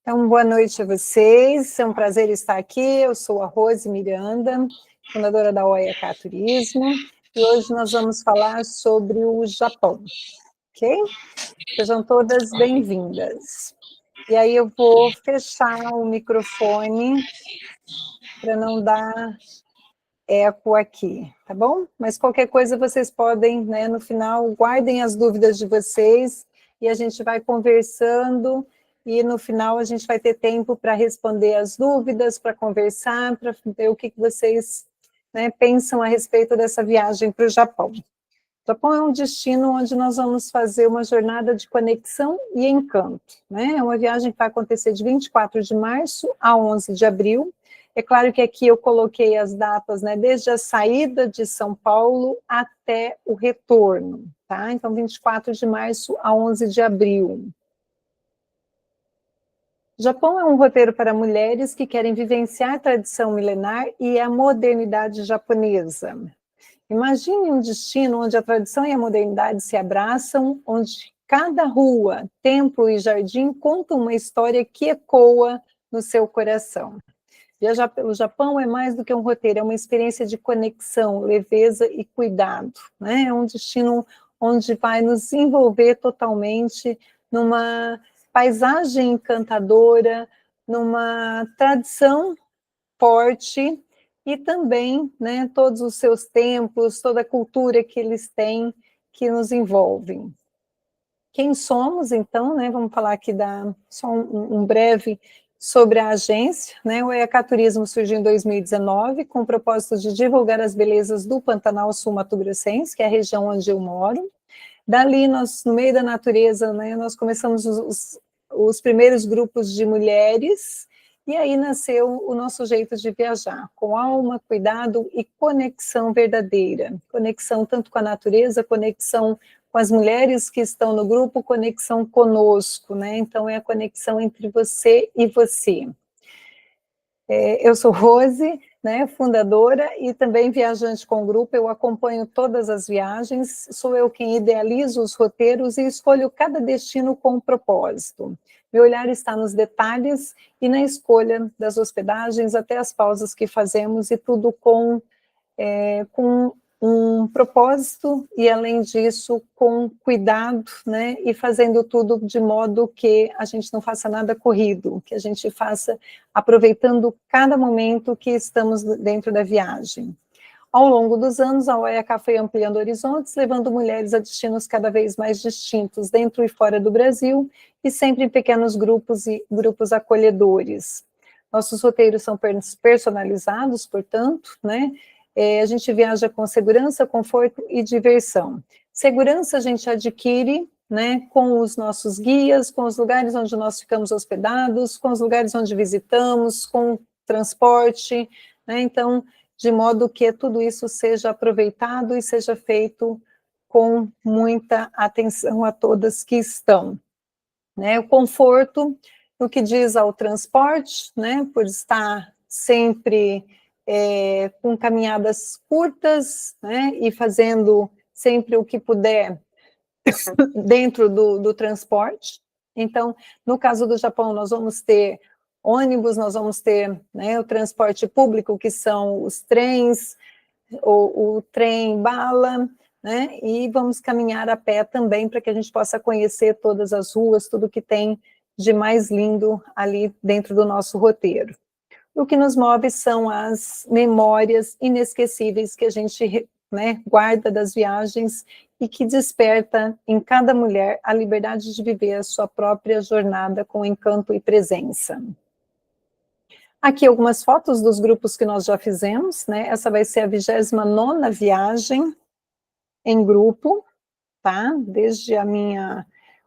Então, boa noite a vocês, é um prazer estar aqui. Eu sou a Rose Miranda, fundadora da OEK Turismo, e hoje nós vamos falar sobre o Japão, ok? Sejam todas bem-vindas. E aí eu vou fechar o microfone para não dar eco aqui, tá bom? Mas qualquer coisa vocês podem, né, no final, guardem as dúvidas de vocês e a gente vai conversando e no final a gente vai ter tempo para responder as dúvidas, para conversar, para ver o que vocês, né, pensam a respeito dessa viagem para o Japão. O Japão é um destino onde nós vamos fazer uma jornada de conexão e encanto, né? É uma viagem que vai acontecer de 24 de março a 11 de abril. É claro que aqui eu coloquei as datas, né, desde a saída de São Paulo até o retorno, tá? Então, 24 de março a 11 de abril. O Japão é um roteiro para mulheres que querem vivenciar a tradição milenar e a modernidade japonesa. Imagine um destino onde a tradição e a modernidade se abraçam, onde cada rua, templo e jardim contam uma história que ecoa no seu coração. Viajar pelo Japão é mais do que um roteiro, é uma experiência de conexão, leveza e cuidado, né? É um destino onde vai nos envolver totalmente numa paisagem encantadora, numa tradição forte e também, né, todos os seus templos, toda a cultura que eles têm que nos envolvem. Quem somos, então, né, vamos falar aqui só um breve sobre a agência, né, o EK Turismo surgiu em 2019 com o propósito de divulgar as belezas do Pantanal Sul-Mato-Grossense, que é a região onde eu moro. Dali, nós, no meio da natureza, né, nós começamos os primeiros grupos de mulheres, e aí nasceu o nosso jeito de viajar, com alma, cuidado e conexão verdadeira. Conexão tanto com a natureza, conexão com as mulheres que estão no grupo, conexão conosco, né? Então é a conexão entre você e você. Eu sou Rose, né, fundadora e também viajante com o grupo, eu acompanho todas as viagens, sou eu quem idealizo os roteiros e escolho cada destino com um propósito. Meu olhar está nos detalhes e na escolha das hospedagens, até as pausas que fazemos, e tudo com um propósito e, além disso, com cuidado, né, e fazendo tudo de modo que a gente não faça nada corrido, que a gente faça aproveitando cada momento que estamos dentro da viagem. Ao longo dos anos, a OEK foi ampliando horizontes, levando mulheres a destinos cada vez mais distintos, dentro e fora do Brasil, e sempre em pequenos grupos e grupos acolhedores. Nossos roteiros são personalizados, portanto, né? A gente viaja com segurança, conforto e diversão. Segurança a gente adquire, né, com os nossos guias, com os lugares onde nós ficamos hospedados, com os lugares onde visitamos, com transporte, né? Então, de modo que tudo isso seja aproveitado e seja feito com muita atenção a todas que estão, né? O conforto, no que diz ao transporte, né, por estar sempre com caminhadas curtas, né, e fazendo sempre o que puder dentro do transporte. Então, no caso do Japão, nós vamos ter ônibus, nós vamos ter, né, o transporte público, que são os trens, o trem-bala, né, e vamos caminhar a pé também, para que a gente possa conhecer todas as ruas, tudo que tem de mais lindo ali dentro do nosso roteiro. O que nos move são as memórias inesquecíveis que a gente, né, guarda das viagens e que desperta em cada mulher a liberdade de viver a sua própria jornada com encanto e presença. Aqui algumas fotos dos grupos que nós já fizemos, né? Essa vai ser a 29ª viagem em grupo, tá? Desde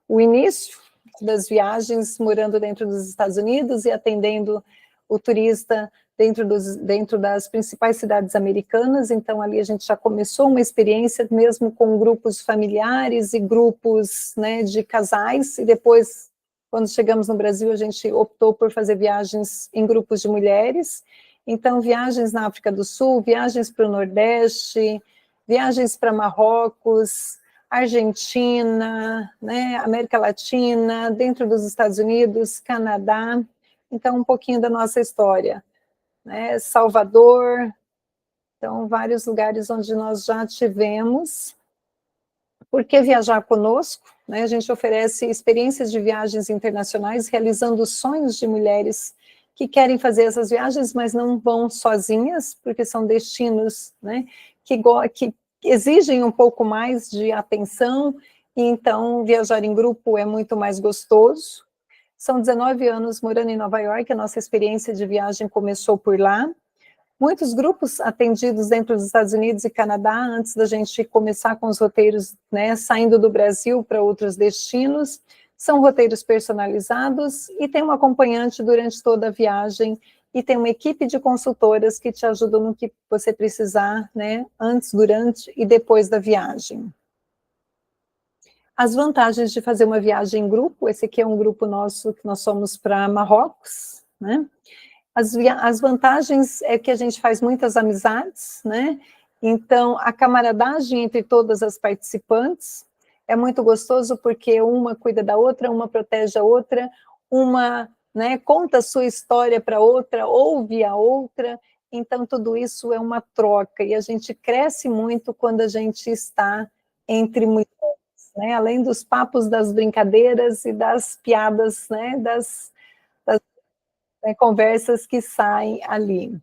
o início das viagens, morando dentro dos Estados Unidos e atendendo o turista dentro das principais cidades americanas. Então ali a gente já começou uma experiência mesmo com grupos familiares e grupos, né, de casais, e depois, quando chegamos no Brasil, a gente optou por fazer viagens em grupos de mulheres. Então viagens na África do Sul, viagens para o Nordeste, viagens para Marrocos, Argentina, né, América Latina, dentro dos Estados Unidos, Canadá. Então, um pouquinho da nossa história, né, Salvador, então, vários lugares onde nós já tivemos. Por que viajar conosco? Né, a gente oferece experiências de viagens internacionais, realizando sonhos de mulheres que querem fazer essas viagens, mas não vão sozinhas, porque são destinos, né, que exigem um pouco mais de atenção, e então viajar em grupo é muito mais gostoso. São 19 anos morando em Nova York, a nossa experiência de viagem começou por lá. Muitos grupos atendidos dentro dos Estados Unidos e Canadá, antes da gente começar com os roteiros, né, saindo do Brasil para outros destinos, são roteiros personalizados e tem um acompanhante durante toda a viagem e tem uma equipe de consultoras que te ajudam no que você precisar, né, antes, durante e depois da viagem. As vantagens de fazer uma viagem em grupo, esse aqui é um grupo nosso, que nós somos para Marrocos, né? As vantagens é que a gente faz muitas amizades, né? Então, a camaradagem entre todas as participantes é muito gostoso, porque uma cuida da outra, uma protege a outra, uma, né, conta a sua história para outra, ouve a outra, então tudo isso é uma troca, e a gente cresce muito quando a gente está entre mulheres, né? Além dos papos, das brincadeiras e das piadas, né, conversas que saem ali.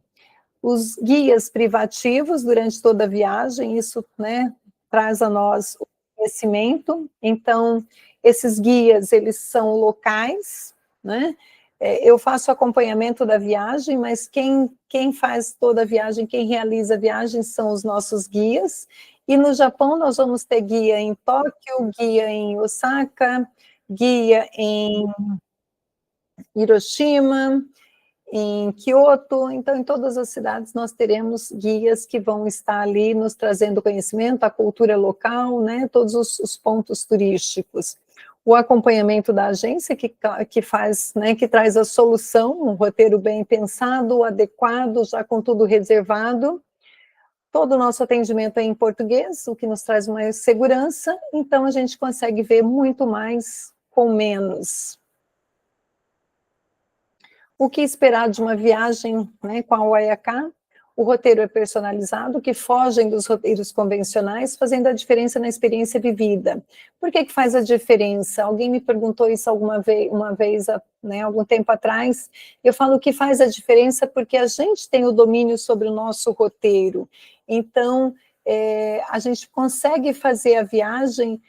Os guias privativos durante toda a viagem, isso, né, traz a nós o conhecimento. Então, esses guias, eles são locais, né? Eu faço acompanhamento da viagem, mas quem faz toda a viagem, quem realiza a viagem são os nossos guias. E no Japão nós vamos ter guia em Tóquio, guia em Osaka, guia em Hiroshima, em Kyoto, então em todas as cidades nós teremos guias que vão estar ali nos trazendo conhecimento, a cultura local, né, todos os pontos turísticos. O acompanhamento da agência que faz, né, que traz a solução, um roteiro bem pensado, adequado, já com tudo reservado. Todo o nosso atendimento é em português, o que nos traz mais segurança, então a gente consegue ver muito mais com menos. O que esperar de uma viagem, né, com a OEAK? O roteiro é personalizado, que fogem dos roteiros convencionais, fazendo a diferença na experiência vivida. Por que faz a diferença? Alguém me perguntou isso uma vez, né, algum tempo atrás. Eu falo que faz a diferença porque a gente tem o domínio sobre o nosso roteiro. Então, a gente consegue fazer a viagem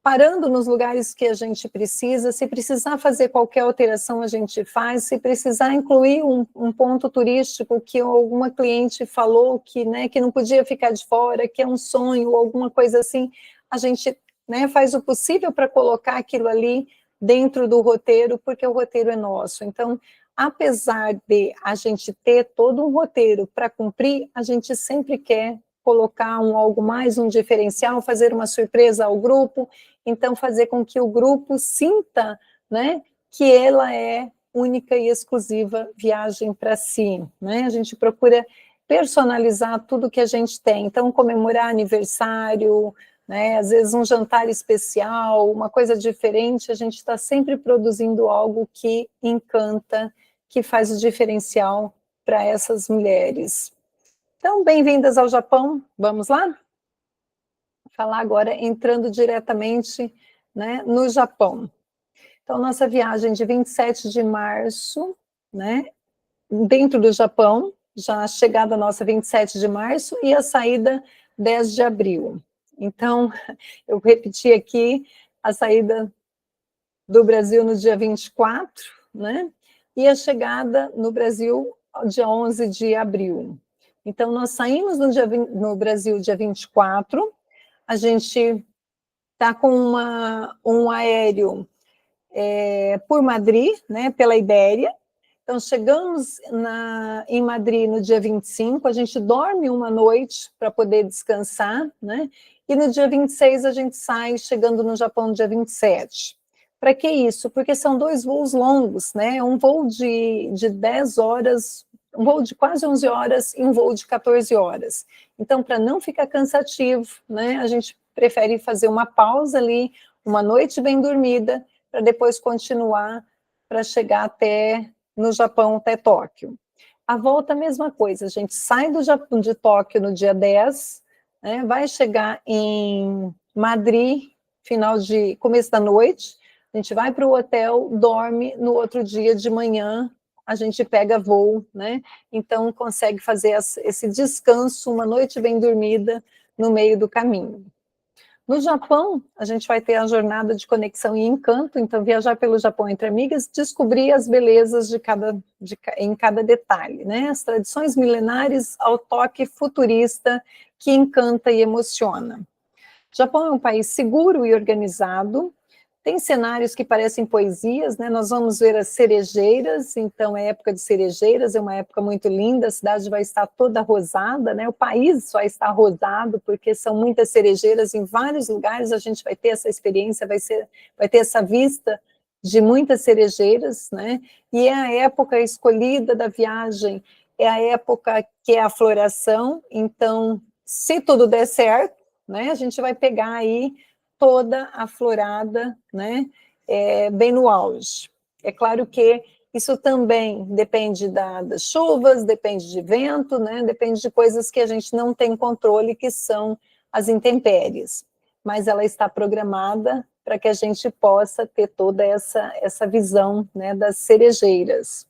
parando nos lugares que a gente precisa. Se precisar fazer qualquer alteração, a gente faz. Se precisar incluir um ponto turístico que alguma cliente falou que, né, que não podia ficar de fora, que é um sonho, alguma coisa assim, a gente, né, faz o possível para colocar aquilo ali dentro do roteiro, porque o roteiro é nosso. Então, apesar de a gente ter todo um roteiro para cumprir, a gente sempre quer colocar algo mais, um diferencial, fazer uma surpresa ao grupo, então fazer com que o grupo sinta, né, que ela é única e exclusiva viagem para si, né? A gente procura personalizar tudo que a gente tem, então comemorar aniversário, né, às vezes um jantar especial, uma coisa diferente, a gente está sempre produzindo algo que encanta, que faz o diferencial para essas mulheres. Então, bem-vindas ao Japão, vamos lá? Falar agora entrando diretamente, né, no Japão. Então, nossa viagem de 27 de março, né, dentro do Japão, já a chegada nossa 27 de março e a saída 10 de abril. Então, eu repeti aqui a saída do Brasil no dia 24, né, e a chegada no Brasil dia 11 de abril. Então, nós saímos no Brasil dia 24, a gente está com um aéreo por Madrid, né, pela Ibéria. Então, chegamos em Madrid no dia 25, a gente dorme uma noite para poder descansar, né, e no dia 26 a gente sai, chegando no Japão no dia 27. Para que isso? Porque são 2 voos longos, né, um voo de 10 horas, um voo de quase 11 horas e um voo de 14 horas. Então, para não ficar cansativo, né, a gente prefere fazer uma pausa ali, uma noite bem dormida, para depois continuar, para chegar até no Japão, até Tóquio. A volta, a mesma coisa, a gente sai do Japão, de Tóquio no dia 10, né, vai chegar em Madrid, começo da noite, a gente vai para o hotel, dorme, no outro dia de manhã, a gente pega voo, né, então consegue fazer esse descanso, uma noite bem dormida, no meio do caminho. No Japão, a gente vai ter a jornada de conexão e encanto, então viajar pelo Japão entre amigas, descobrir as belezas em cada detalhe, né? As tradições milenares ao toque futurista que encanta e emociona. O Japão é um país seguro e organizado, tem cenários que parecem poesias, né? Nós vamos ver as cerejeiras, então é época de cerejeiras, é uma época muito linda, a cidade vai estar toda rosada, né? O país vai estar rosado, porque são muitas cerejeiras em vários lugares, a gente vai ter essa experiência, vai ter essa vista de muitas cerejeiras, né? E é a época escolhida da viagem, é a época que é a floração, então, se tudo der certo, né, a gente vai pegar aí toda a florada, né, bem no auge. É claro que isso também depende das chuvas, depende de vento, né, depende de coisas que a gente não tem controle, que são as intempéries. Mas ela está programada para que a gente possa ter toda essa visão, né, das cerejeiras.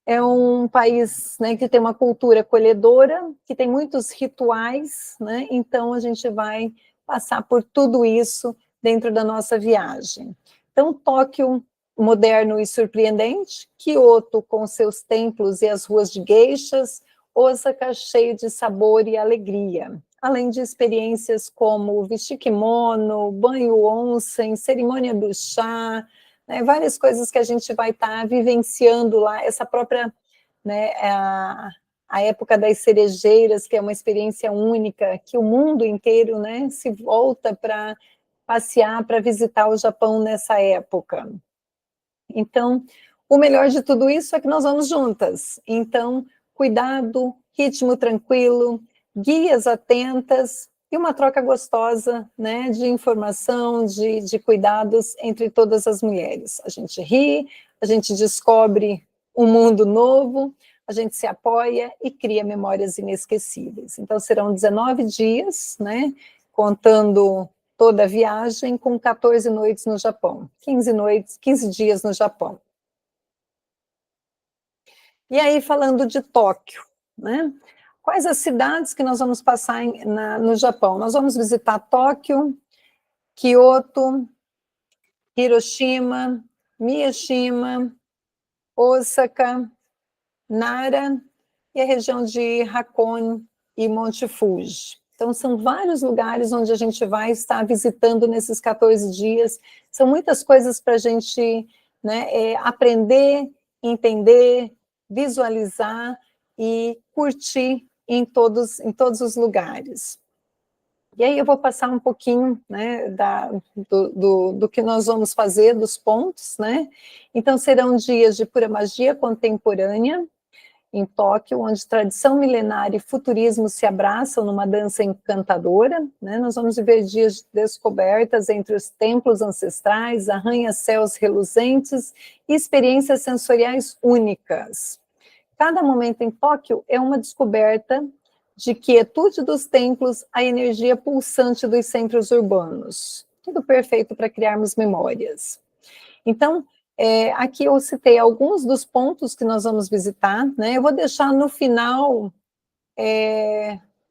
É um país, né, que tem uma cultura acolhedora, que tem muitos rituais, né, então a gente vai passar por tudo isso dentro da nossa viagem. Então, Tóquio, moderno e surpreendente, Kyoto com seus templos e as ruas de geishas, Osaka cheio de sabor e alegria, além de experiências como vestir kimono, banho onsen, cerimônia do chá, né, várias coisas que a gente vai estar vivenciando lá, essa própria, né, a época das cerejeiras, que é uma experiência única, que o mundo inteiro, né, se volta para passear, para visitar o Japão nessa época. Então, o melhor de tudo isso é que nós vamos juntas. Então, cuidado, ritmo tranquilo, guias atentas e uma troca gostosa, né, de informação, de cuidados entre todas as mulheres. A gente ri, a gente descobre um mundo novo, a gente se apoia e cria memórias inesquecíveis. Então, serão 19 dias, né, contando toda a viagem, com 14 noites no Japão, 15 noites, 15 dias no Japão. E aí, falando de Tóquio, né? Quais as cidades que nós vamos passar no Japão? Nós vamos visitar Tóquio, Kyoto, Hiroshima, Miyashima, Osaka, Nara e a região de Hakone e Monte Fuji. Então, são vários lugares onde a gente vai estar visitando nesses 14 dias. São muitas coisas para a gente, né, aprender, entender, visualizar e curtir em todos os lugares. E aí eu vou passar um pouquinho, né, do que nós vamos fazer, dos pontos, né? Então, serão dias de pura magia contemporânea, em Tóquio, onde tradição milenária e futurismo se abraçam numa dança encantadora, né? Nós vamos viver dias de descobertas entre os templos ancestrais, arranha-céus reluzentes e experiências sensoriais únicas. Cada momento em Tóquio é uma descoberta de quietude dos templos à energia pulsante dos centros urbanos. Tudo perfeito para criarmos memórias. Então, aqui eu citei alguns dos pontos que nós vamos visitar, né? Eu vou deixar no final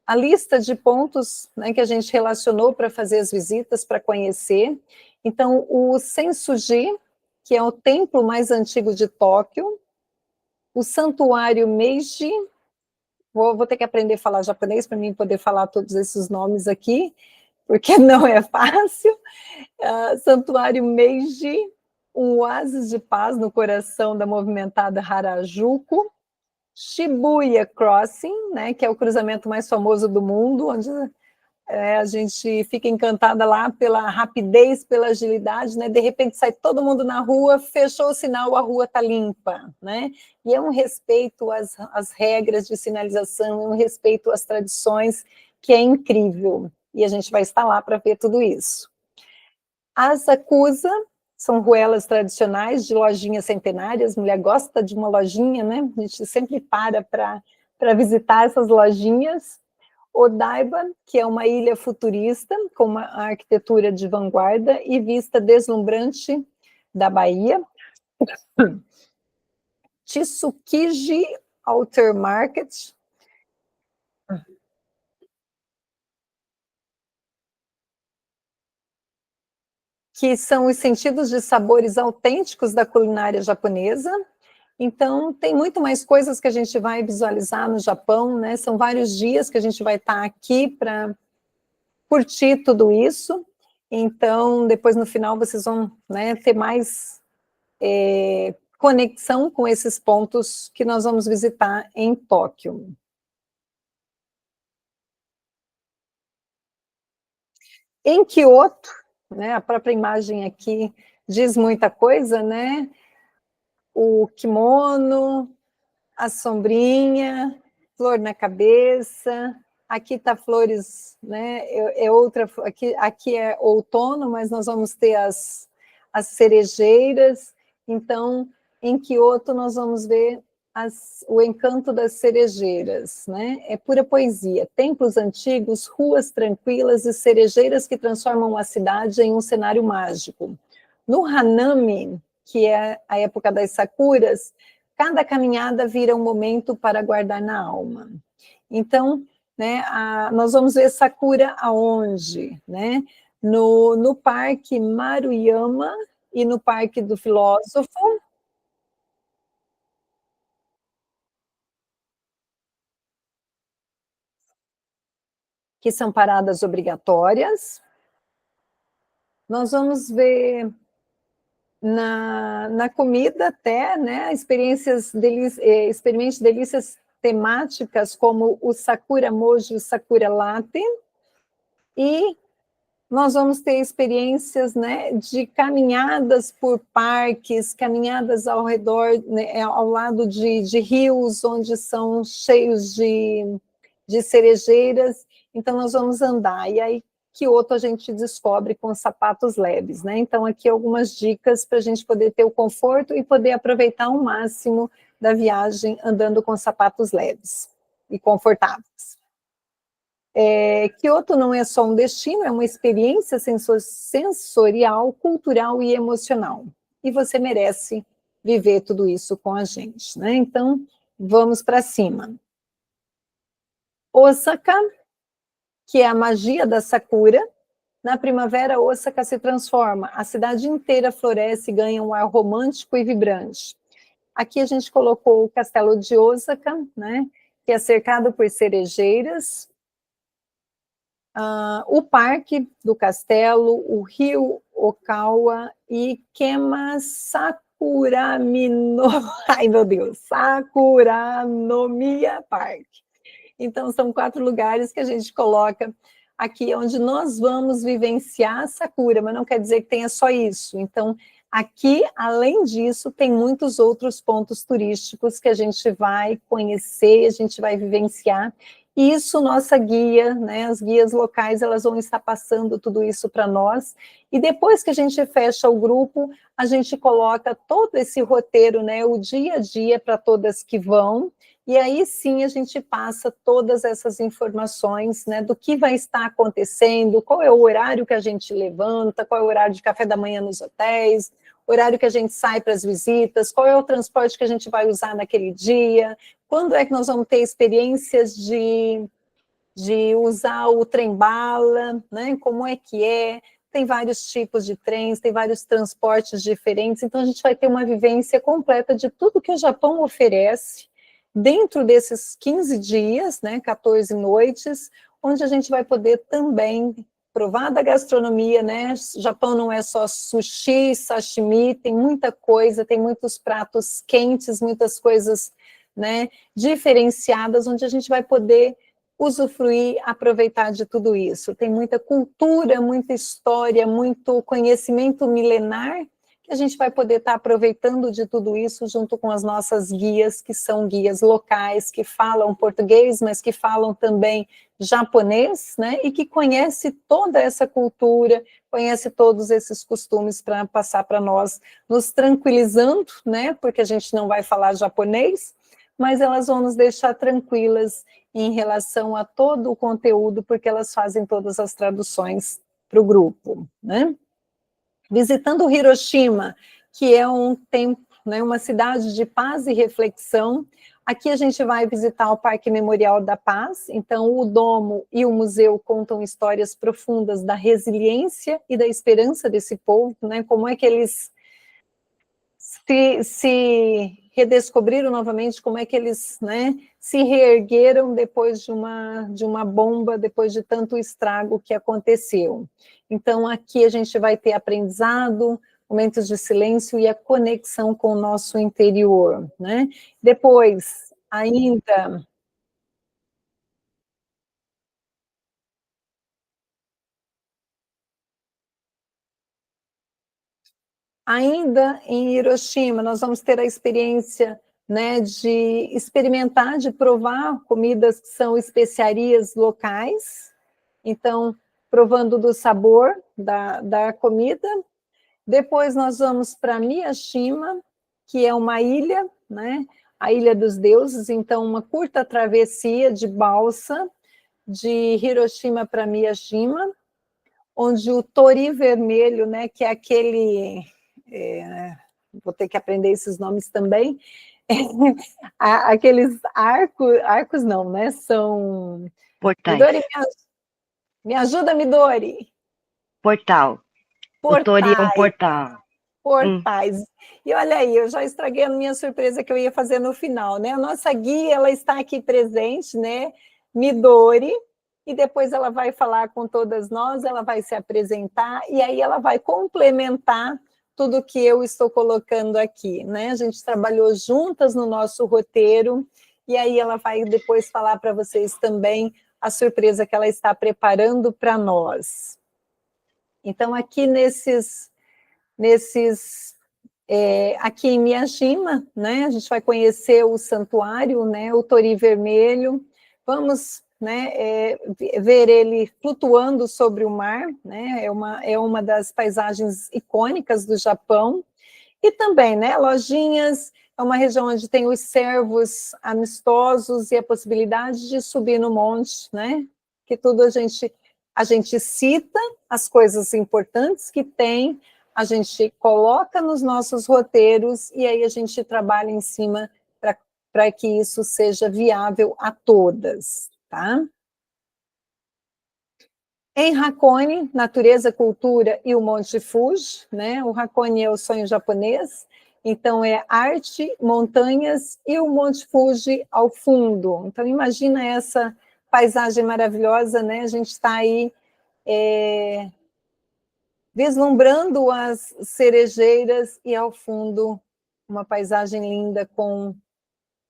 a lista de pontos, né, que a gente relacionou para fazer as visitas, para conhecer. Então, o Sensuji, que é o templo mais antigo de Tóquio, o Santuário Meiji, vou ter que aprender a falar japonês para mim poder falar todos esses nomes aqui, porque não é fácil. Santuário Meiji, um oásis de paz no coração da movimentada Harajuku, Shibuya Crossing, né, que é o cruzamento mais famoso do mundo, onde a gente fica encantada lá pela rapidez, pela agilidade, né, de repente sai todo mundo na rua, fechou o sinal, a rua está limpa, né, e é um respeito às regras de sinalização, é um respeito às tradições, que é incrível. e a gente vai estar lá para ver tudo isso. As acusa são ruelas tradicionais de lojinhas centenárias, mulher gosta de uma lojinha, né? A gente sempre para visitar essas lojinhas. Odaiba, que é uma ilha futurista, com uma arquitetura de vanguarda e vista deslumbrante da Bahia. Tsukiji Outer Market, que são os sentidos de sabores autênticos da culinária japonesa. Então, tem muito mais coisas que a gente vai visualizar no Japão, né? São vários dias que a gente vai estar aqui para curtir tudo isso. Então, depois no final vocês vão, né, ter mais conexão com esses pontos que nós vamos visitar em Tóquio. Em Kyoto, né, a própria imagem aqui diz muita coisa, né? O kimono, a sombrinha, flor na cabeça, aqui está flores, né? Outra, aqui é outono, mas nós vamos ter as cerejeiras. Então, em Kyoto, nós vamos ver o encanto das cerejeiras, né? É pura poesia. Templos antigos, ruas tranquilas e cerejeiras que transformam a cidade em um cenário mágico. No Hanami, que é a época das sakuras, cada caminhada vira um momento para guardar na alma. Então, né, nós vamos ver sakura aonde? Né? No Parque Maruyama e no Parque do Filósofo, que são paradas obrigatórias. Nós vamos ver na comida até, né, experimente delícias temáticas como o Sakura Moji e o Sakura Latte, e nós vamos ter experiências, né, de caminhadas por parques, caminhadas ao redor, né, ao lado de rios, onde são cheios de cerejeiras, então nós vamos andar, e aí Kyoto a gente descobre com sapatos leves, né, então aqui algumas dicas para a gente poder ter o conforto e poder aproveitar ao máximo da viagem andando com sapatos leves e confortáveis. Kyoto não é só um destino, é uma experiência sensorial, cultural e emocional. E você merece viver tudo isso com a gente, né? Então, vamos para cima. Osaka, que é a magia da Sakura. Na primavera, Osaka se transforma, a cidade inteira floresce e ganha um ar romântico e vibrante. Aqui a gente colocou o castelo de Osaka, né? Que é cercado por cerejeiras, o Parque do Castelo, o Rio Okawa e Kemasakuramino... Ai, meu Deus! Sakuranomiya Park. Então, são 4 lugares que a gente coloca aqui, onde nós vamos vivenciar a Sakura, mas não quer dizer que tenha só isso. Então, aqui, além disso, tem muitos outros pontos turísticos que a gente vai conhecer, a gente vai vivenciar. E isso, nossa guia, né, as guias locais, elas vão estar passando tudo isso para nós. E depois que a gente fecha o grupo, a gente coloca todo esse roteiro, né, o dia a dia para todas que vão. E aí sim a gente passa todas essas informações, né, do que vai estar acontecendo, qual é o horário que a gente levanta, qual é o horário de café da manhã nos hotéis, horário que a gente sai para as visitas, qual é o transporte que a gente vai usar naquele dia, quando é que nós vamos ter experiências de usar o trem-bala, né, como é que é, tem vários tipos de trens, tem vários transportes diferentes, então a gente vai ter uma vivência completa de tudo que o Japão oferece, dentro desses 15 dias, né, 14 noites, onde a gente vai poder também provar da gastronomia, né? O Japão não é só sushi, sashimi, tem muita coisa, tem muitos pratos quentes, muitas coisas, né, diferenciadas, onde a gente vai poder usufruir, aproveitar de tudo isso. Tem muita cultura, muita história, muito conhecimento milenar, que a gente vai poder estar aproveitando de tudo isso junto com as nossas guias, que são guias locais, que falam português, mas que falam também japonês, né, e que conhece toda essa cultura, conhece todos esses costumes para passar para nós, nos tranquilizando, né, porque a gente não vai falar japonês, mas elas vão nos deixar tranquilas em relação a todo o conteúdo, porque elas fazem todas as traduções para o grupo, né. Visitando Hiroshima, que é um templo, né, uma cidade de paz e reflexão. Aqui a gente vai visitar o Parque Memorial da Paz, então o domo e o museu contam histórias profundas da resiliência e da esperança desse povo, né, como é que eles se redescobriram novamente, como é que eles, né, se reergueram depois de uma bomba, depois de tanto estrago que aconteceu. Então, aqui a gente vai ter aprendizado, momentos de silêncio e a conexão com o nosso interior, né? Depois, ainda em Hiroshima, nós vamos ter a experiência, né, de experimentar, de provar comidas que são especiarias locais, então, provando do sabor da comida. Depois nós vamos para Miyashima, que é uma ilha, né, a Ilha dos Deuses, então uma curta travessia de balsa de Hiroshima para Miyashima, onde o tori vermelho, né, que é aquele, vou ter que aprender esses nomes também, aqueles arcos não, né, são... Portais. Midori, me ajuda, Midori. Portal. O Tori é um Portais, portal. portais. E olha aí, eu já estraguei a minha surpresa que eu ia fazer no final, né? A nossa guia, ela está aqui presente, né? Midori, e depois ela vai falar com todas nós, ela vai se apresentar, e aí ela vai complementar tudo que eu estou colocando aqui, né? A gente trabalhou juntas no nosso roteiro, e aí ela vai depois falar para vocês também a surpresa que ela está preparando para nós. Então, aqui aqui em Miyajima, né, a gente vai conhecer o santuário, né, o Tori Vermelho, vamos, né, ver ele flutuando sobre o mar, né, é uma das paisagens icônicas do Japão, e também, né, lojinhas, é uma região onde tem os servos amistosos e a possibilidade de subir no monte, né, que tudo a gente cita as coisas importantes que tem, a gente coloca nos nossos roteiros e aí a gente trabalha em cima para que isso seja viável a todas, tá? Em Hakone, Natureza, Cultura e o Monte Fuji, né? O Hakone é o sonho japonês, então é arte, montanhas e o Monte Fuji ao fundo. Então imagina essa paisagem maravilhosa, né? A gente está aí vislumbrando as cerejeiras e ao fundo uma paisagem linda com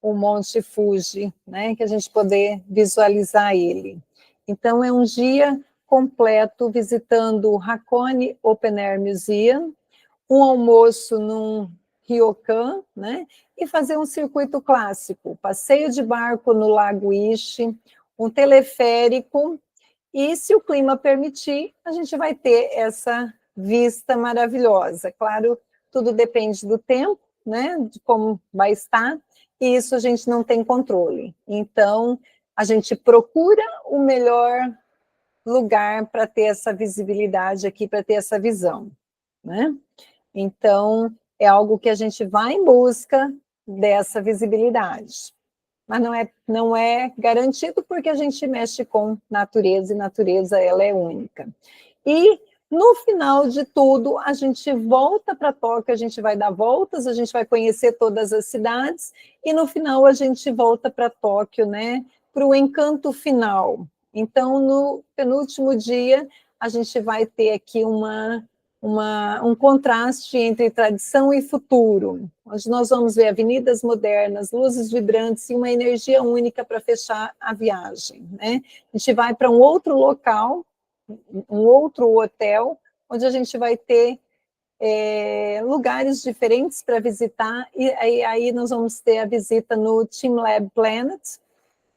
o Monte Fuji, né, que a gente poder visualizar ele. Então é um dia completo visitando o Hakone Open Air Museum, um almoço num ryokan, né, e fazer um circuito clássico, passeio de barco no Lago Ishi, um teleférico, e se o clima permitir, a gente vai ter essa vista maravilhosa. Claro, tudo depende do tempo, né, de como vai estar, e isso a gente não tem controle. Então, a gente procura o melhor lugar para ter essa visibilidade aqui, para ter essa visão, né? Então, é algo que a gente vai em busca dessa visibilidade. Mas não é garantido porque a gente mexe com natureza e natureza ela é única. E no final de tudo, a gente volta para Tóquio, a gente vai dar voltas, a gente vai conhecer todas as cidades e no final a gente volta para Tóquio, né, para o encanto final. Então, no penúltimo dia, a gente vai ter aqui um contraste entre tradição e futuro, onde nós vamos ver avenidas modernas, luzes vibrantes e uma energia única para fechar a viagem, né? A gente vai para um outro local, um outro hotel, onde a gente vai ter lugares diferentes para visitar, e aí nós vamos ter a visita no TeamLab Planet,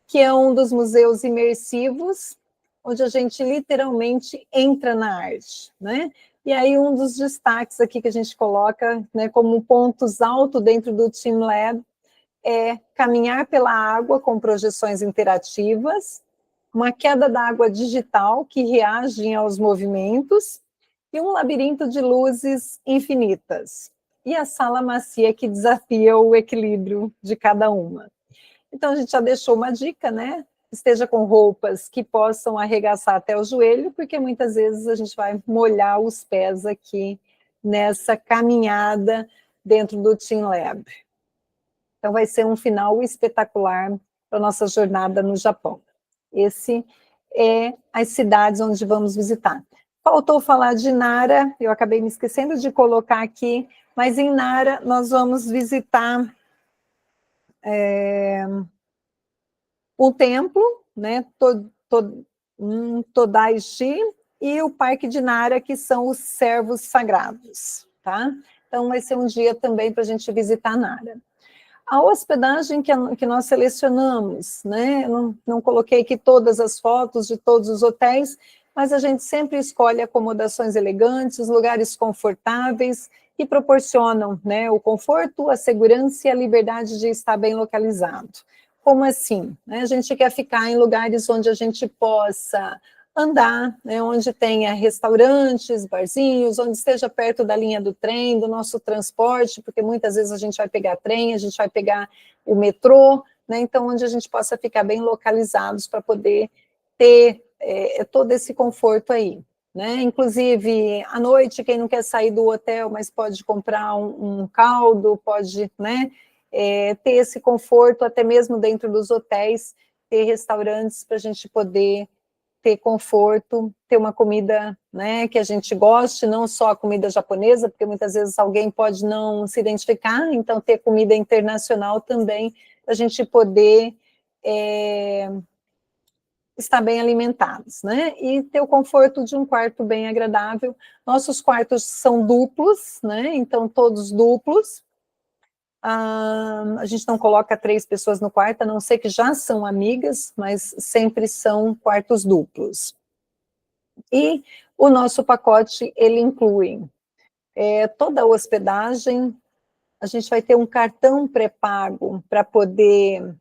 que é um dos museus imersivos, onde a gente literalmente entra na arte, né? E aí um dos destaques aqui que a gente coloca, né, como pontos altos dentro do TeamLab é caminhar pela água com projeções interativas, uma queda d'água digital que reage aos movimentos, e um labirinto de luzes infinitas. E a sala macia que desafia o equilíbrio de cada uma. Então, a gente já deixou uma dica, né? Esteja com roupas que possam arregaçar até o joelho, porque muitas vezes a gente vai molhar os pés aqui nessa caminhada dentro do TeamLab. Então, vai ser um final espetacular para a nossa jornada no Japão. Esse é as cidades onde vamos visitar. Faltou falar de Nara, eu acabei me esquecendo de colocar aqui, mas em Nara nós vamos visitar o templo, né, Todaishi, e o Parque de Nara, que são os servos sagrados, tá? Então vai ser um dia também para a gente visitar Nara. A hospedagem que nós selecionamos, né? Eu não coloquei aqui todas as fotos de todos os hotéis, mas a gente sempre escolhe acomodações elegantes, lugares confortáveis, que proporcionam, né, o conforto, a segurança e a liberdade de estar bem localizado. Como assim? A gente quer ficar em lugares onde a gente possa andar, né, onde tenha restaurantes, barzinhos, onde esteja perto da linha do trem, do nosso transporte, porque muitas vezes a gente vai pegar trem, a gente vai pegar o metrô, né, então onde a gente possa ficar bem localizados para poder ter todo esse conforto aí. Né? Inclusive, à noite, quem não quer sair do hotel, mas pode comprar um caldo, pode, né, ter esse conforto, até mesmo dentro dos hotéis, ter restaurantes para a gente poder ter conforto, ter uma comida, né, que a gente goste, não só a comida japonesa, porque muitas vezes alguém pode não se identificar, então ter comida internacional também, para a gente poder estar bem alimentados, né, e ter o conforto de um quarto bem agradável. Nossos quartos são duplos, né, então todos duplos. A gente não coloca 3 pessoas no quarto, a não ser que já são amigas, mas sempre são quartos duplos. E o nosso pacote, ele inclui toda a hospedagem, a gente vai ter um cartão pré-pago para poder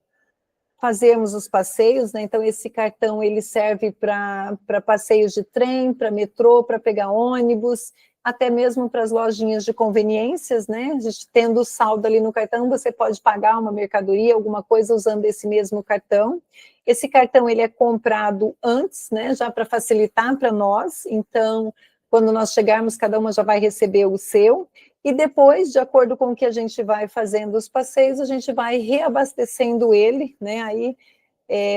fazermos os passeios, né? Então esse cartão ele serve para passeios de trem, para metrô, para pegar ônibus, até mesmo para as lojinhas de conveniências, né? A gente tendo saldo ali no cartão, você pode pagar uma mercadoria, alguma coisa usando esse mesmo cartão. Esse cartão ele é comprado antes, né? Já para facilitar para nós, então quando nós chegarmos, cada uma já vai receber o seu, e depois, de acordo com o que a gente vai fazendo os passeios, a gente vai reabastecendo ele, né? Aí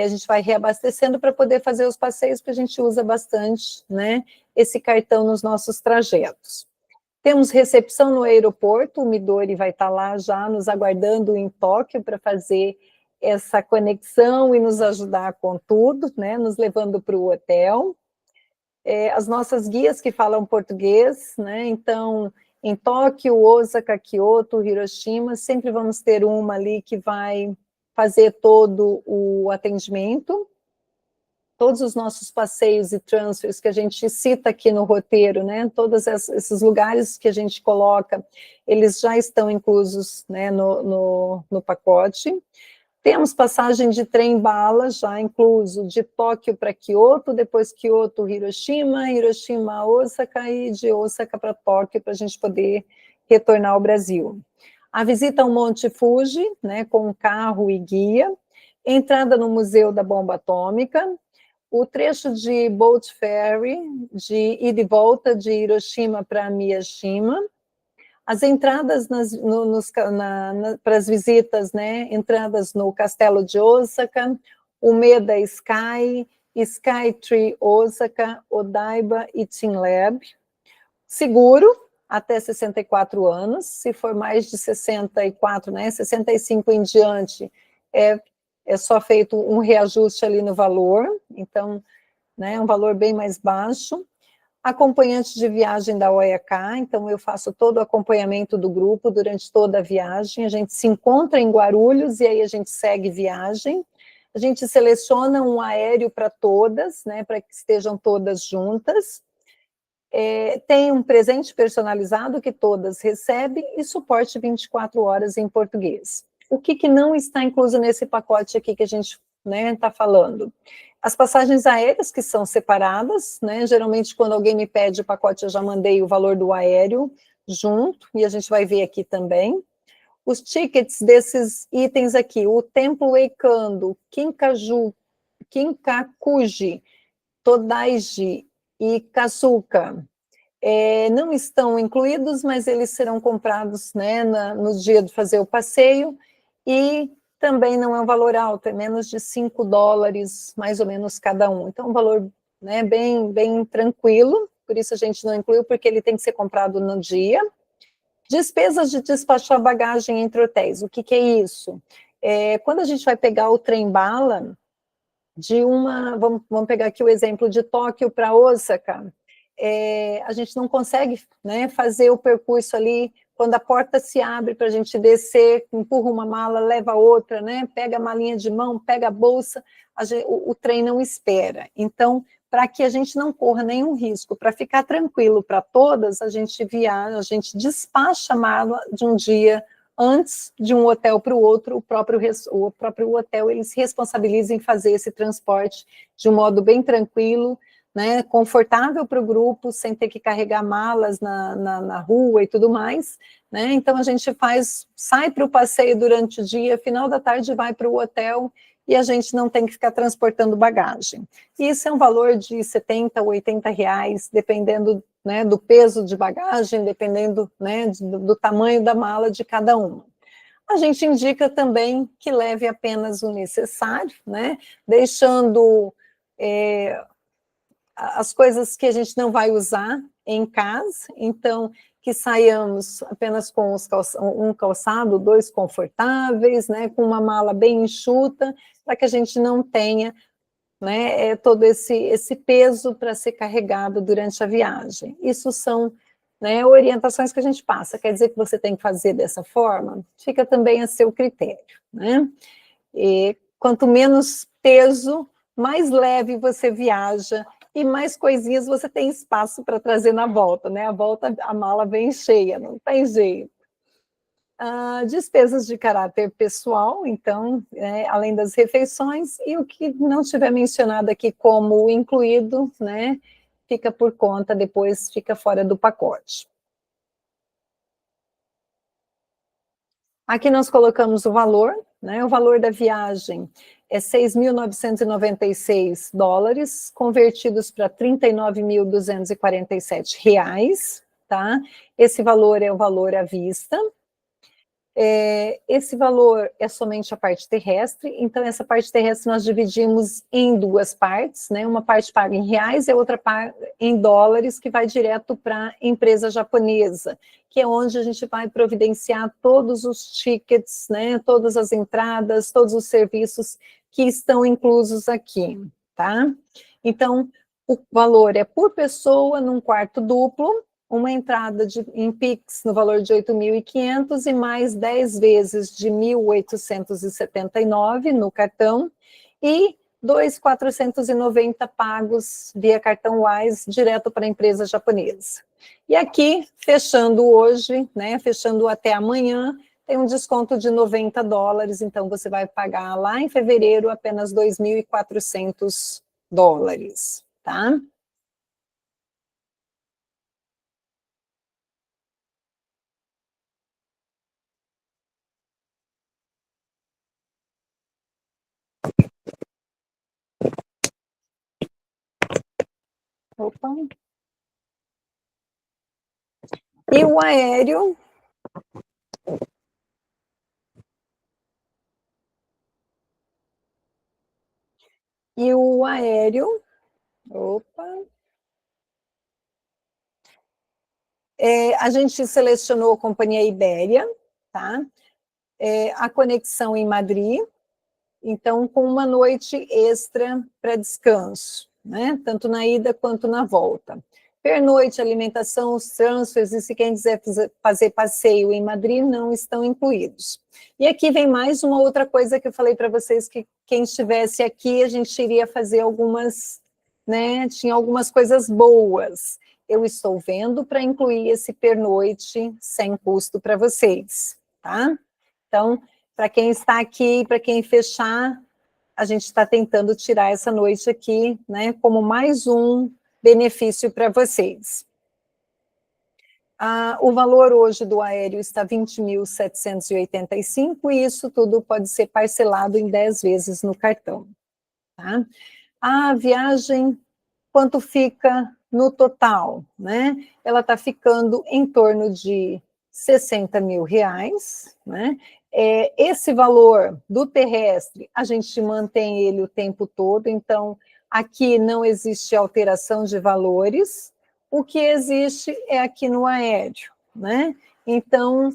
a gente vai reabastecendo para poder fazer os passeios, porque a gente usa bastante, né, esse cartão nos nossos trajetos. Temos recepção no aeroporto, o Midori vai estar lá já nos aguardando em Tóquio para fazer essa conexão e nos ajudar com tudo, né, nos levando para o hotel. As nossas guias que falam português, né, então em Tóquio, Osaka, Kyoto, Hiroshima, sempre vamos ter uma ali que vai fazer todo o atendimento. Todos os nossos passeios e transfers que a gente cita aqui no roteiro, né, todos esses lugares que a gente coloca, eles já estão inclusos, né, no pacote. Temos passagem de trem-bala já incluso, de Tóquio para Kyoto, depois Kyoto, Hiroshima, Hiroshima, Osaka, e de Osaka para Tóquio, para a gente poder retornar ao Brasil. A visita ao Monte Fuji, né, com carro e guia, entrada no Museu da Bomba Atômica, o trecho de Boat Ferry, de ida e volta de Hiroshima para Miyashima, as entradas para as visitas, né, entradas no Castelo de Osaka, Umeda Sky, Skytree Osaka, Odaiba e TeamLab. Seguro, até 64 anos, se for mais de 64, né, 65 em diante, é só feito um reajuste ali no valor, então, né, um valor bem mais baixo. acompanhante de viagem da OEAK, então eu faço todo o acompanhamento do grupo durante toda a viagem, a gente se encontra em Guarulhos e aí a gente segue viagem, a gente seleciona um aéreo para todas, né, para que estejam todas juntas, tem um presente personalizado que todas recebem e suporte 24 horas em português. O que não está incluso nesse pacote aqui que a gente está falando? As passagens aéreas que são separadas, né, geralmente quando alguém me pede o pacote eu já mandei o valor do aéreo junto, e a gente vai ver aqui também. Os tickets desses itens aqui, o Templo Eikando, Kinkakuji, Todaiji e Kasuka, não estão incluídos, mas eles serão comprados, né, no dia de fazer o passeio, e também não é um valor alto, é menos de $5, mais ou menos, cada um. Então, um valor, né, bem tranquilo, por isso a gente não incluiu, porque ele tem que ser comprado no dia. Despesas de despachar bagagem entre hotéis, o que é isso? Quando a gente vai pegar o trem-bala, vamos pegar aqui o exemplo de Tóquio para Osaka, a gente não consegue, né, fazer o percurso ali, quando a porta se abre para a gente descer, empurra uma mala, leva outra, né, pega a malinha de mão, pega a bolsa, o trem não espera. Então, para que a gente não corra nenhum risco, para ficar tranquilo para todas, a gente despacha a mala de um dia antes de um hotel para o outro, o próprio hotel, eles se responsabilizam em fazer esse transporte de um modo bem tranquilo, né, confortável para o grupo, sem ter que carregar malas na rua e tudo mais, né, então a gente sai para o passeio durante o dia, final da tarde vai para o hotel, e a gente não tem que ficar transportando bagagem. Isso é um valor de 70, 80 reais, dependendo, né, do peso de bagagem, dependendo, né, do tamanho da mala de cada uma. A gente indica também que leve apenas o necessário, né, deixando as coisas que a gente não vai usar em casa, então que saiamos apenas com um calçado, 2 confortáveis, né, com uma mala bem enxuta, para que a gente não tenha, né, todo esse peso para ser carregado durante a viagem. Isso são, né, orientações que a gente passa. Quer dizer que você tem que fazer dessa forma? Fica também a seu critério, né? E quanto menos peso, mais leve você viaja e mais coisinhas você tem espaço para trazer na volta, né? A volta, a mala vem cheia, não tem jeito. Despesas de caráter pessoal, então, além das refeições, e o que não tiver mencionado aqui como incluído, né, fica por conta, depois fica fora do pacote. Aqui nós colocamos o valor, né, o valor da viagem é $6.996, convertidos para R$39.247, tá? Esse valor é o valor à vista. Esse valor é somente a parte terrestre, então essa parte terrestre nós dividimos em 2 partes, né? Uma parte paga em reais e a outra paga em dólares, que vai direto para a empresa japonesa, que é onde a gente vai providenciar todos os tickets, né? Todas as entradas, todos os serviços que estão inclusos aqui, tá? Então, o valor é por pessoa, num quarto duplo, uma entrada em Pix no valor de 8.500 e mais 10 vezes de 1.879 no cartão e 2.490 pagos via cartão Wise direto para a empresa japonesa. E aqui, fechando hoje, né, fechando até amanhã, tem um desconto de $90, então você vai pagar lá em fevereiro apenas $2.400, tá? Opa. E o aéreo, opa, a gente selecionou a companhia Ibéria, tá? A conexão em Madrid, então com uma noite extra para descanso, né? Tanto na ida quanto na volta. Pernoite, alimentação, os transfers, e se quem quiser fazer passeio em Madrid, não estão incluídos. E aqui vem mais uma outra coisa que eu falei para vocês, que quem estivesse aqui, a gente iria fazer algumas, né, tinha algumas coisas boas. Eu estou vendo para incluir esse pernoite sem custo para vocês, tá? Então, para quem está aqui, para quem fechar, a gente está tentando tirar essa noite aqui, né, como mais um benefício para vocês. O valor hoje do aéreo está 20.785, e isso tudo pode ser parcelado em 10 vezes no cartão. Tá? A viagem, quanto fica no total? Né? Ela está ficando em torno de R$60 mil, né? Esse valor do terrestre, a gente mantém ele o tempo todo, então aqui não existe alteração de valores, o que existe é aqui no aéreo, né? Então,